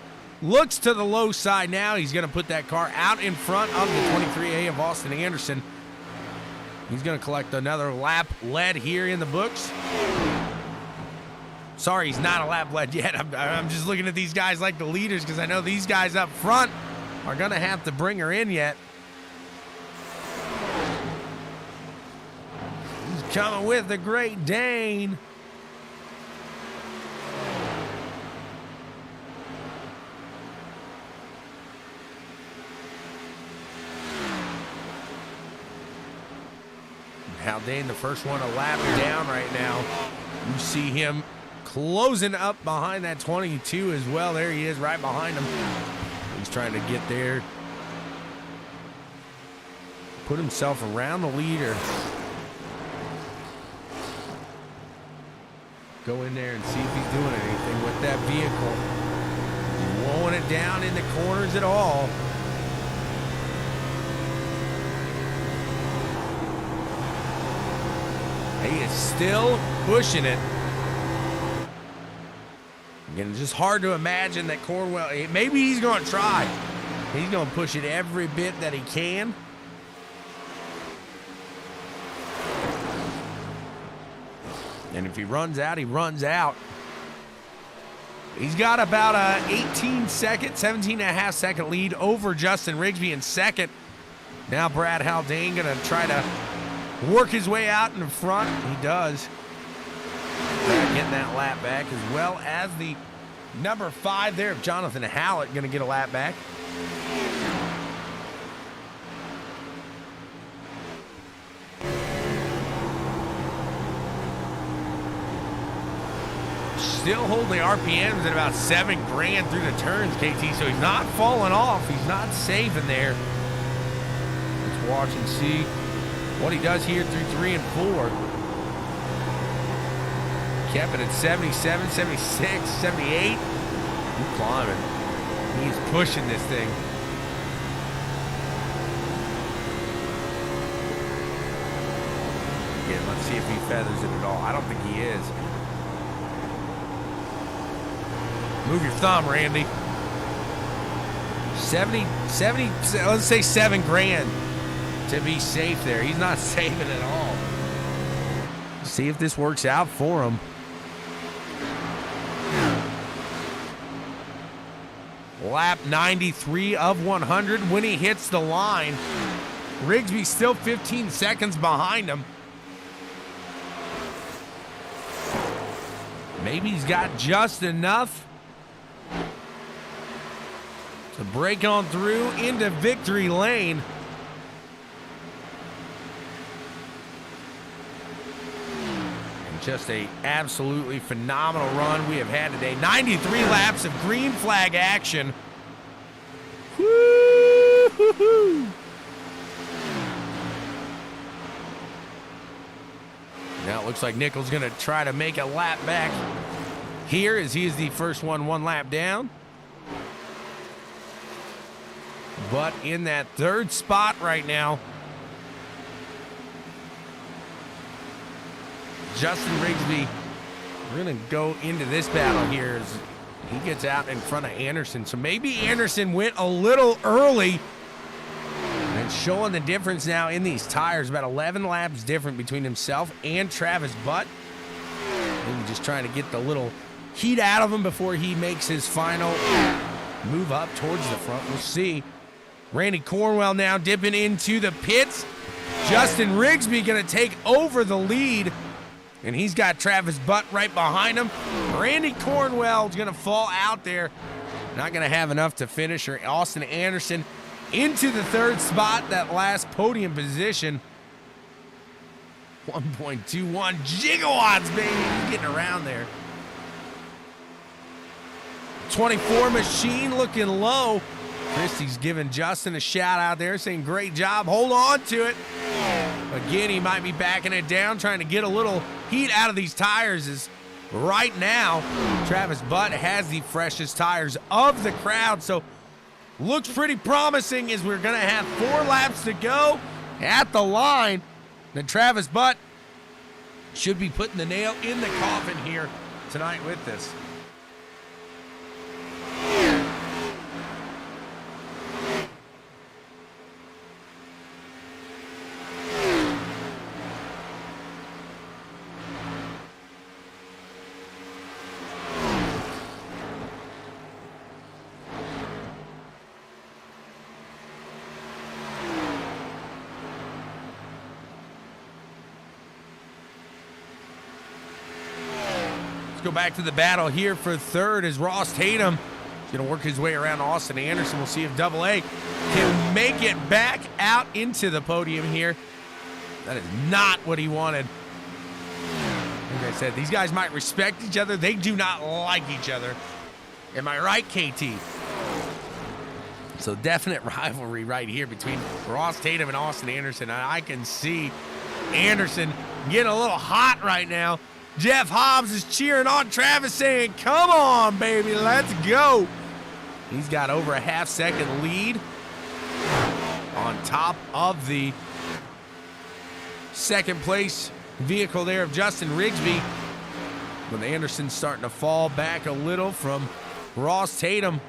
looks to the low side now, he's going to put that car out in front of the 23A of Austin Anderson. He's going to collect another lap lead here in the books. Sorry, he's not a lap lead yet. I'm just looking at these guys like the leaders because I know these guys up front are going to have to bring her in yet. He's coming with the Great Dane. Haldane, the first one to lap down right now. You see him closing up behind that 22 as well. There he is right behind him. He's trying to get there. Put himself around the leader. Go in there and see if he's doing anything with that vehicle. Blowing it down in the corners at all. He is still pushing it. Again, it's just hard to imagine that Cornwell, maybe he's going to try. He's going to push it every bit that he can. And if he runs out, he runs out. He's got about a 17.5 second lead over Justin Rigsby in second. Now Brad Haldane going to try to work his way out in the front. He does. Getting that lap back, as well as the number 5 there of Jonathan Hallett going to get a lap back. Still holding the RPMs at about 7 grand through the turns, KT, so he's not falling off. He's not safe in there. Let's watch and see what he does here through 3 and 4. Kept it at 77, 76, 78. He's climbing. He's pushing this thing. Yeah, let's see if he feathers it at all. I don't think he is. Move your thumb, Randy. 70, let's say 7 grand to be safe there. He's not saving at all. See if this works out for him. Lap 93 of 100 when he hits the line. Rigsby still 15 seconds behind him. Maybe he's got just enough to break on through into victory lane. And just a absolutely phenomenal run we have had today. 93 laps of green flag action. Woo-hoo-hoo. Now it looks like Nichols going to try to make a lap back here, as he is the first one lap down. But in that 3rd spot right now, Justin Rigsby, we're going to go into this battle here as he gets out in front of Anderson. So maybe Anderson went a little early, and showing the difference now in these tires. About 11 laps different between himself and Travis Butt. Maybe just trying to get the little heat out of him before he makes his final move up towards the front. We'll see. Randy Cornwell now dipping into the pits. Justin Rigsby going to take over the lead, and he's got Travis Butt right behind him. Randy Cornwell is going to fall out there. Not going to have enough to finish. Or Austin Anderson into the 3rd spot, that last podium position. 1.21 gigawatts, baby. He's getting around there. 24 machine looking low. Christie's giving Justin a shout out there, saying great job, hold on to it. Again, he might be backing it down, trying to get a little heat out of these tires. As right now, Travis Butt has the freshest tires of the crowd, so looks pretty promising as we're going to have 4 laps to go at the line. Then Travis Butt should be putting the nail in the coffin here tonight with this. go back to the battle here for third as Ross Tatum is going to work his way around Austin Anderson. We'll see if Double A can make it back out into the podium here. That is not what he wanted. Like I said, these guys might respect each other. They do not like each other. Am I right, KT? So definite rivalry right here between Ross Tatum and Austin Anderson. And I can see Anderson getting a little hot right now. Jeff Hobbs is cheering on Travis, saying, come on, baby, let's go. He's got over a half-second lead on top of the second place vehicle there of Justin Rigsby. But Anderson's starting to fall back a little from Ross Tatum.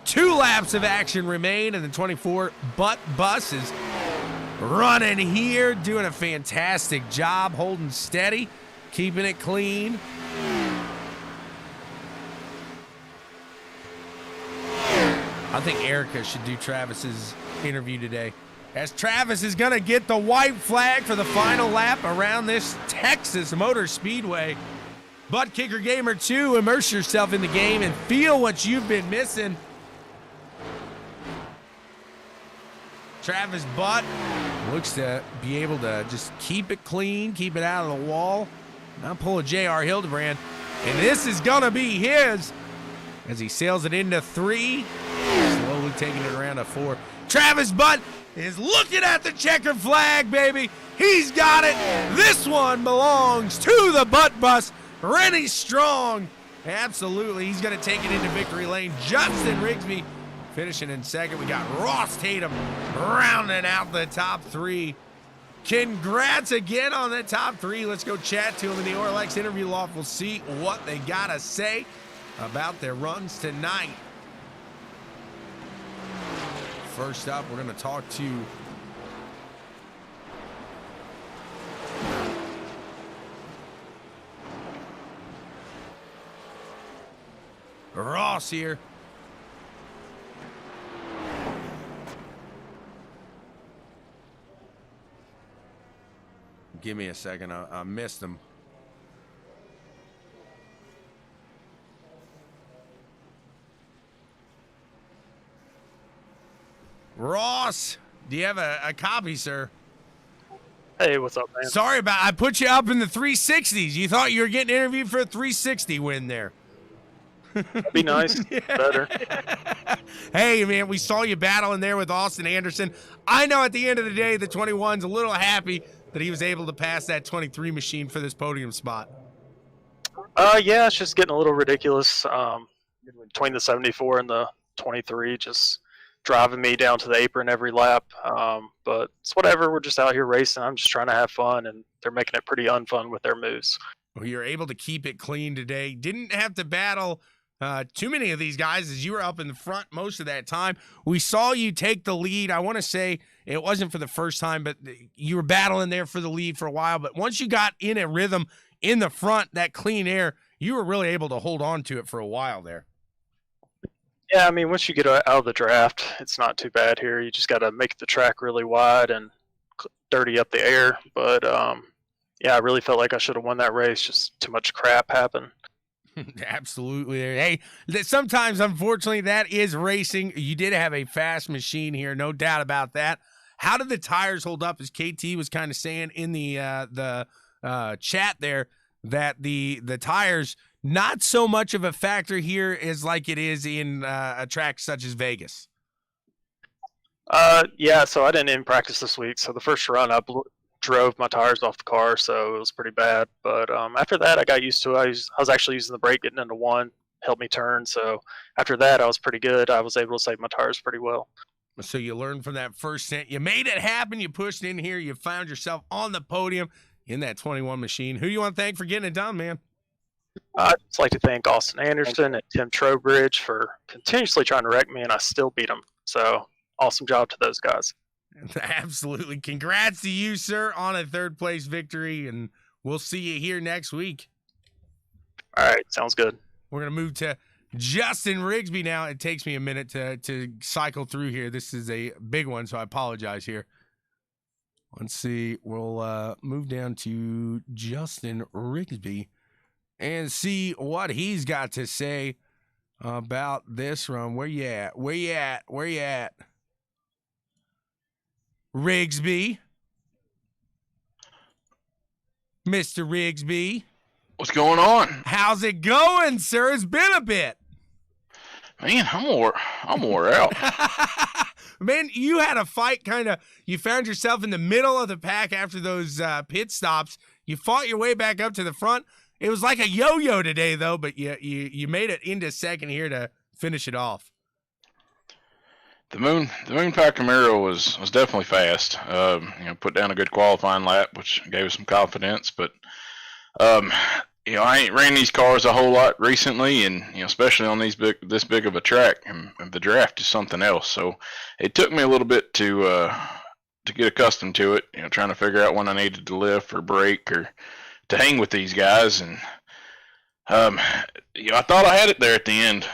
2 laps of action remain, and the 24 Butt Bus is running here, doing a fantastic job, holding steady, keeping it clean. I think Erica should do Travis's interview today, as Travis is going to get the white flag for the final lap around this Texas Motor Speedway. ButtKicker Gamer 2, immerse yourself in the game and feel what you've been missing. Travis Butt looks to be able to just keep it clean, keep it out of the wall, not pull a J.R. Hildebrand. And this is going to be his as he sails it into 3, slowly taking it around to 4. Travis Butt is looking at the checker flag, baby. He's got it. This one belongs to the Butt Bus. Rennie Strong, absolutely. He's going to take it into victory lane. Justin Rigsby finishing in second. We got Ross Tatum rounding out the top 3. Congrats again on the top 3. Let's go chat to him in the Auralex interview loft. We'll see what they got to say about their runs tonight. First up, we're going to talk to Ross here. Give me a second. I missed him. Ross, do you have a copy, sir? Hey, what's up, man? Sorry I put you up in the 360s. You thought you were getting interviewed for a 360 win there. That'd be nice. Better. Hey, man, we saw you battling there with Austin Anderson. I know at the end of the day, the 21's a little happy that he was able to pass that 23 machine for this podium spot. Yeah, it's just getting a little ridiculous. Between the 74 and the 23, just driving me down to the apron every lap. But it's whatever. We're just out here racing. I'm just trying to have fun, and they're making it pretty unfun with their moves. Well, you're able to keep it clean today. Didn't have to battle too many of these guys as you were up in the front most of that time. We saw you take the lead. I want to say it wasn't for the first time, but you were battling there for the lead for a while. But once you got in a rhythm in the front, that clean air, you were really able to hold on to it for a while there. Yeah, I mean, once you get out of the draft, it's not too bad here. You just got to make the track really wide and dirty up the air. But, yeah, I really felt like I should have won that race. Just too much crap happened. Absolutely. Hey, sometimes, unfortunately, that is racing. You did have a fast machine here, no doubt about that. How did the tires hold up? As KT was kind of saying in the chat there, that the tires not so much of a factor here as like it is in a track such as Vegas. Yeah, so I didn't in practice this week. So the first run I drove my tires off the car, so it was pretty bad. But after that, I got used to it. I was actually using the brake getting into one, helped me turn. So after that, I was pretty good. I was able to save my tires pretty well. So you learned from that first stint. You made it happen. You pushed in here. You found yourself on the podium in that 21 machine. Who do you want to thank for getting it done, man? I'd just like to thank Austin Anderson and Tim Trowbridge for continuously trying to wreck me, and I still beat them. So awesome job to those guys. Absolutely. Congrats to you, sir, on a third-place victory, and we'll see you here next week. All right, sounds good. We're going to move to Justin Rigsby now. It takes me a minute to cycle through here. This is a big one, so I apologize here. Let's see. We'll move down to Justin Rigsby. and see what he's got to say about this run. Where you at? Where you at? Where you at? Rigsby. Mr. Rigsby. What's going on? How's it going, sir? It's been a bit. Man, I'm wore out. Man, you had a fight you found yourself in the middle of the pack after those pit stops. You fought your way back up to the front. It was like a yo-yo today, though, but you made it into second here to finish it off. The Moon Pie Camaro was definitely fast. Put down a good qualifying lap, which gave us some confidence. But I ain't ran these cars a whole lot recently, and especially on this big of a track, and the draft is something else. So it took me a little bit to get accustomed to it. Trying to figure out when I needed to lift or brake or to hang with these guys, and I thought I had it there at the end.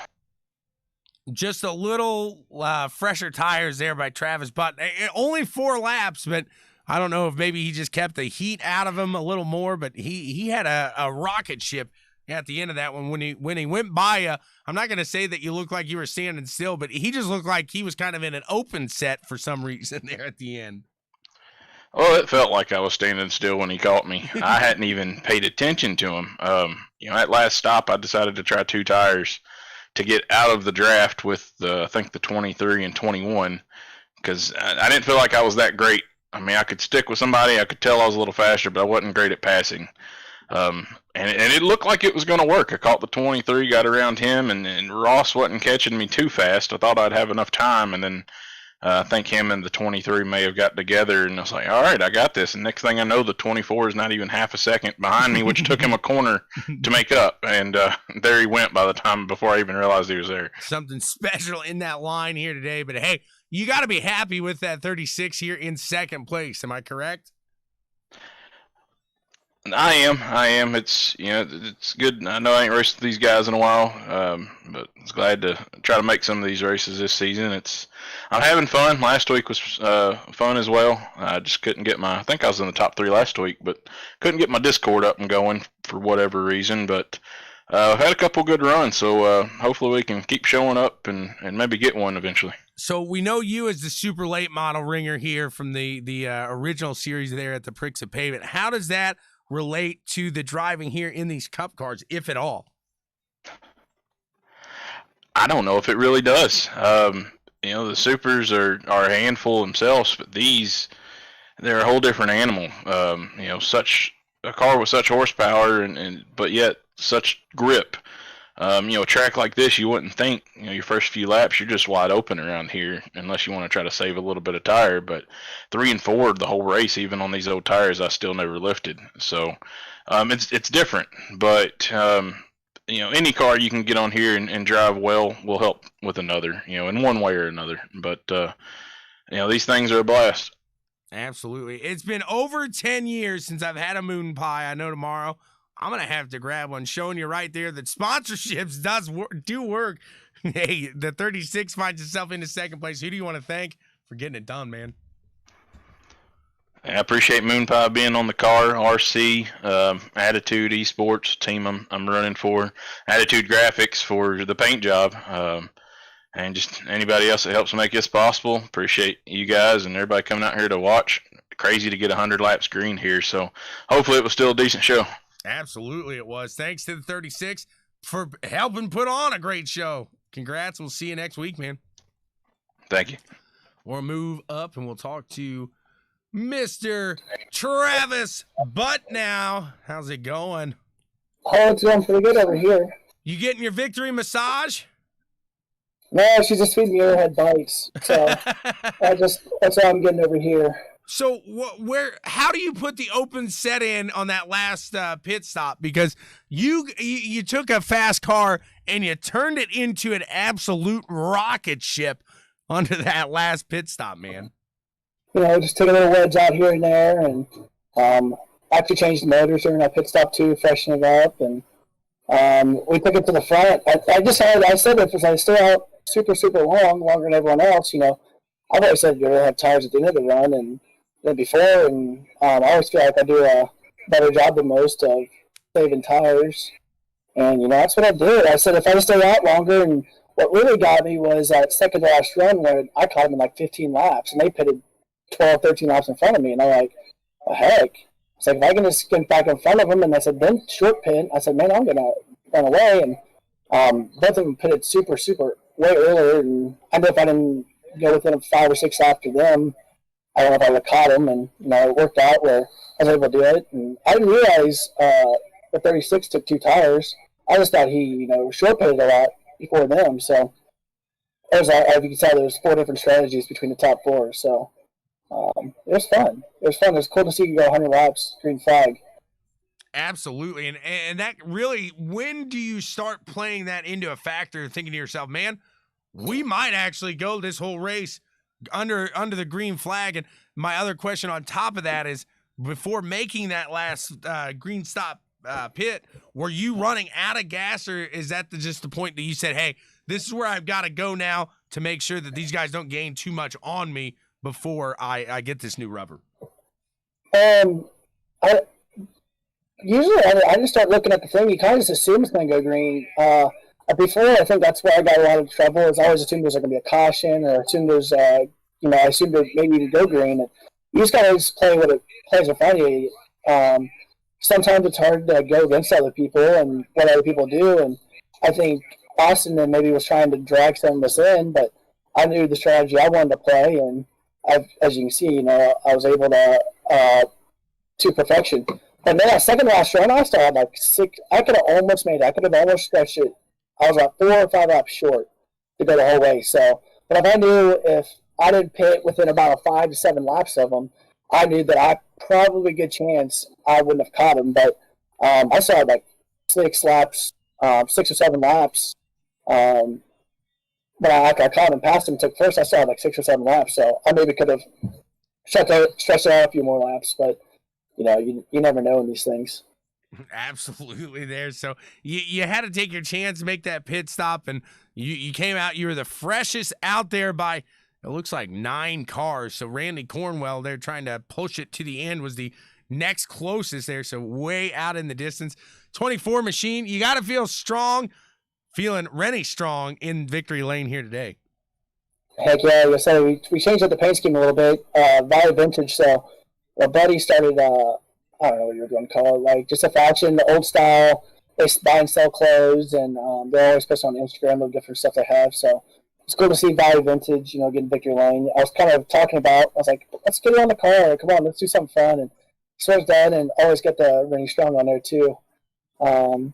Just a little fresher tires there by Travis Button. Only 4 laps, but I don't know if maybe he just kept the heat out of him a little more, but he had a rocket ship at the end of that one. When he went by you, I'm not going to say that you looked like you were standing still, but he just looked like he was kind of in an open set for some reason there at the end. Well, it felt like I was standing still when he caught me. I hadn't even paid attention to him. At last stop, I decided to try 2 tires to get out of the draft with I think the 23 and 21, because I didn't feel like I was that great. I mean, I could stick with somebody. I could tell I was a little faster, but I wasn't great at passing. And it looked like it was going to work. I caught the 23, got around him, and Ross wasn't catching me too fast. I thought I'd have enough time, and then I think him and the 23 may have got together, and I was like, all right, I got this. And next thing I know, the 24 is not even half a second behind me, which took him a corner to make up. And there he went before I even realized he was there. Something special in that line here today. But, hey, you got to be happy with that 36 here in second place. Am I correct? I am. It's it's good. I know I ain't raced these guys in a while, but I was glad to try to make some of these races this season. I'm having fun. Last week was fun as well. I just couldn't get I think I was in the top 3 last week, but couldn't get my Discord up and going for whatever reason. But I've had a couple good runs, so hopefully we can keep showing up and maybe get one eventually. So we know you as the super late model ringer here from the original series there at the Pricks of Pavement. How does that relate to the driving here in these cup cars, if at all? I don't know if it really does. The supers are a handful themselves, but they're a whole different animal. Such a car with such horsepower but yet such grip. A track like this, you wouldn't think, your first few laps, you're just wide open around here unless you want to try to save a little bit of tire. But 3 and 4, the whole race, even on these old tires, I still never lifted. So it's different. But, any car you can get on here and drive well will help with another, in one way or another. But, these things are a blast. Absolutely. It's been over 10 years since I've had a moon pie. I know tomorrow I'm going to have to grab one, showing you right there that sponsorships do work. Hey, the 36 finds itself into second place. Who do you want to thank for getting it done, man? I appreciate Moon Pie being on the car, RC, Attitude Esports team I'm running for, Attitude Graphics for the paint job, and just anybody else that helps make this possible. Appreciate you guys and everybody coming out here to watch. Crazy to get 100 lap screen here, so hopefully it was still a decent show. Absolutely it was. Thanks to the 36 for helping put on a great show. Congrats. We'll see you next week, man. Thank you. We'll move up and we'll talk to Mr. Travis Butt now. How's it going? Oh, it's going pretty good over here. You getting your victory massage? No, she's just feeding me airhead bites. So that's what I'm getting over here. So how do you put the open set in on that last pit stop? Because you took a fast car and you turned it into an absolute rocket ship onto that last pit stop, man. Just take a little wedge out here and there, and actually changed the motors during that pit stop too, freshen it up, and we took it to the front. I said it because I was still out super, super longer than everyone else. I've always said you're going to have tires at the end of the run than before, and I always feel like I do a better job than most of saving tires. And, that's what I did. I said if I stay out longer, and what really got me was that second to last run where I caught them in like 15 laps, and they pitted 12, 13 laps in front of me. And I'm like, well, heck. It's like, if I can just get back in front of them, and I said, then short pit, I said, man, I'm going to run away. And both of them pitted super, super way earlier. And I know if I didn't go within 5 or 6 after them, I don't know if I would have caught him. And, it worked out where I was able to do it. And I didn't realize the 36 took 2 tires. I just thought he, short pitted a lot before them. So, as you can tell, there was 4 different strategies between the top 4. So, it was fun. It was fun. It was cool to see you go 100 laps, green flag. Absolutely. And that really, when do you start playing that into a factor, thinking to yourself, man, we might actually go this whole race under the green flag? And my other question on top of that is, before making that last green stop pit, were you running out of gas, or is that just the point that you said, hey, this is where I've got to go now to make sure that these guys don't gain too much on me before I get this new rubber? I just start looking at the thing. You kind of just assume it's going to go green. Before, I think that's where I got a lot of trouble. Is I always assumed there's going to be a caution, or assume there's, I assumed it maybe even go green. And you just got to just play what it plays in front of you. Sometimes it's hard to go against other people and what other people do. And I think Austin then maybe was trying to drag some of us in, but I knew the strategy I wanted to play, and as you can see, I was able to perfection. But then that second last run, I still had like 6. I could have almost made it. I could have almost stretched it. I was about 4 or 5 laps short to go the whole way. So, but if I knew if I didn't pit within about 5 to 7 laps of them, I knew that I probably good chance I wouldn't have caught him. But I still had like 6 laps, 6 or 7 laps. But after I caught him, passed him, took first, I still had like 6 or 7 laps. So I maybe could have stretched out a few more laps, but you never know in these things. Absolutely there. So you had to take your chance, make that pit stop, and you came out. You were the freshest out there by, it looks like 9 cars. So Randy Cornwell, they're trying to push it to the end, was the next closest there. So way out in the distance. 24 machine. You got to feel strong, feeling Rennie strong in victory lane here today. Heck yeah. So we changed up the paint scheme a little bit. Valley Vintage. So our buddy started, I don't know what you were going to call it, like just a faction, the old style. They buy and sell clothes, and they're always posting on Instagram of different stuff they have. So it's cool to see Valley Vintage, getting victory lane. I was kind of talking about, I was like, let's get it on the car. Come on, let's do something fun. And so it's done, and always get the Rennie Strong on there too. And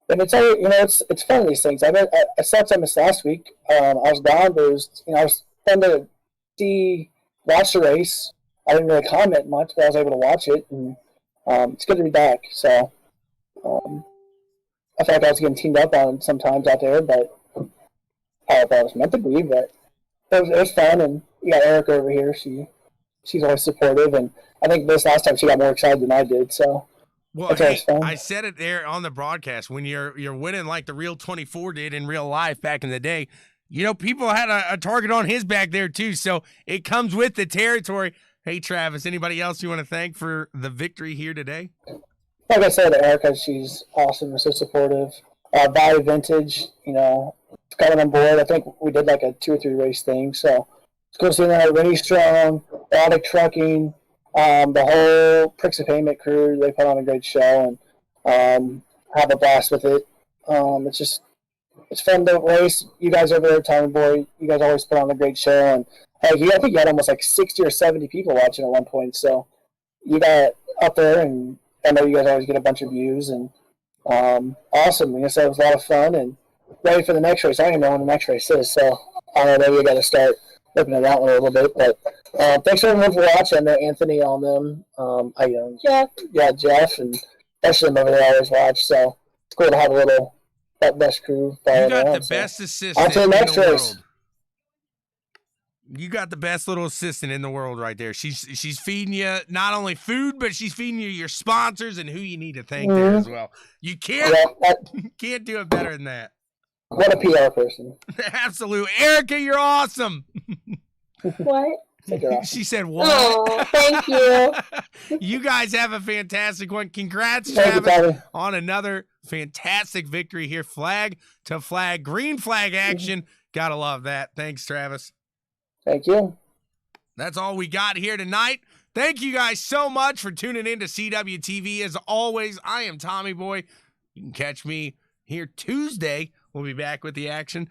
it's it's fun, these things. I saw some of this last week. I was gone, but it was, I was fun to watch the race. I didn't really comment much, but I was able to watch it, and it's good to be back. So I felt like I was getting teamed up on sometimes out there, but I thought it was meant to be. But it was fun, and you got Erica over here. She's always supportive, and I think this last time she got more excited than I did. So. Well, hey, I said it there on the broadcast, when you're winning like the Real 24 did in real life back in the day, people had a target on his back there too. So it comes with the territory. Hey, Travis, anybody else you want to thank for the victory here today? Like I said, Erica, she's awesome and so supportive. Valley Vintage, got on board. I think we did like a 2 or 3 race thing. So it's cool to see that. Rennie Strong, Auralex Trucking, the whole Pricks of Pavement crew. They put on a great show and have a blast with it. It's fun to race. You guys over there, Tommy Boy, you guys always put on a great show. And I think you had almost like 60 or 70 people watching at one point. So you got up there, and I know you guys always get a bunch of views. And awesome. Like I said, it was a lot of fun, and ready for the next race. I don't even know when the next race is, so I don't know. We got to start looking at that one a little bit. But thanks everyone for watching. I know Anthony on them. Jeff, and that's them over there I always watch. So it's cool to have that best crew. You got the best assistant in the world. You got the best little assistant in the world right there. She's feeding you not only food, but she's feeding you your sponsors and who you need to thank there as well. You can't do it better than that. What a PR person. Absolutely. Erica, you're awesome. What? She said what? Oh, thank you. You guys have a fantastic one. Congrats, Travis, on another Fantastic victory here. Flag to flag, green flag action. Gotta love that. Thanks, Travis. Thank you. That's all we got here tonight. Thank you guys so much for tuning in to CWTV. As always, I am Tommy Boy. You can catch me here Tuesday. We'll be back with the action.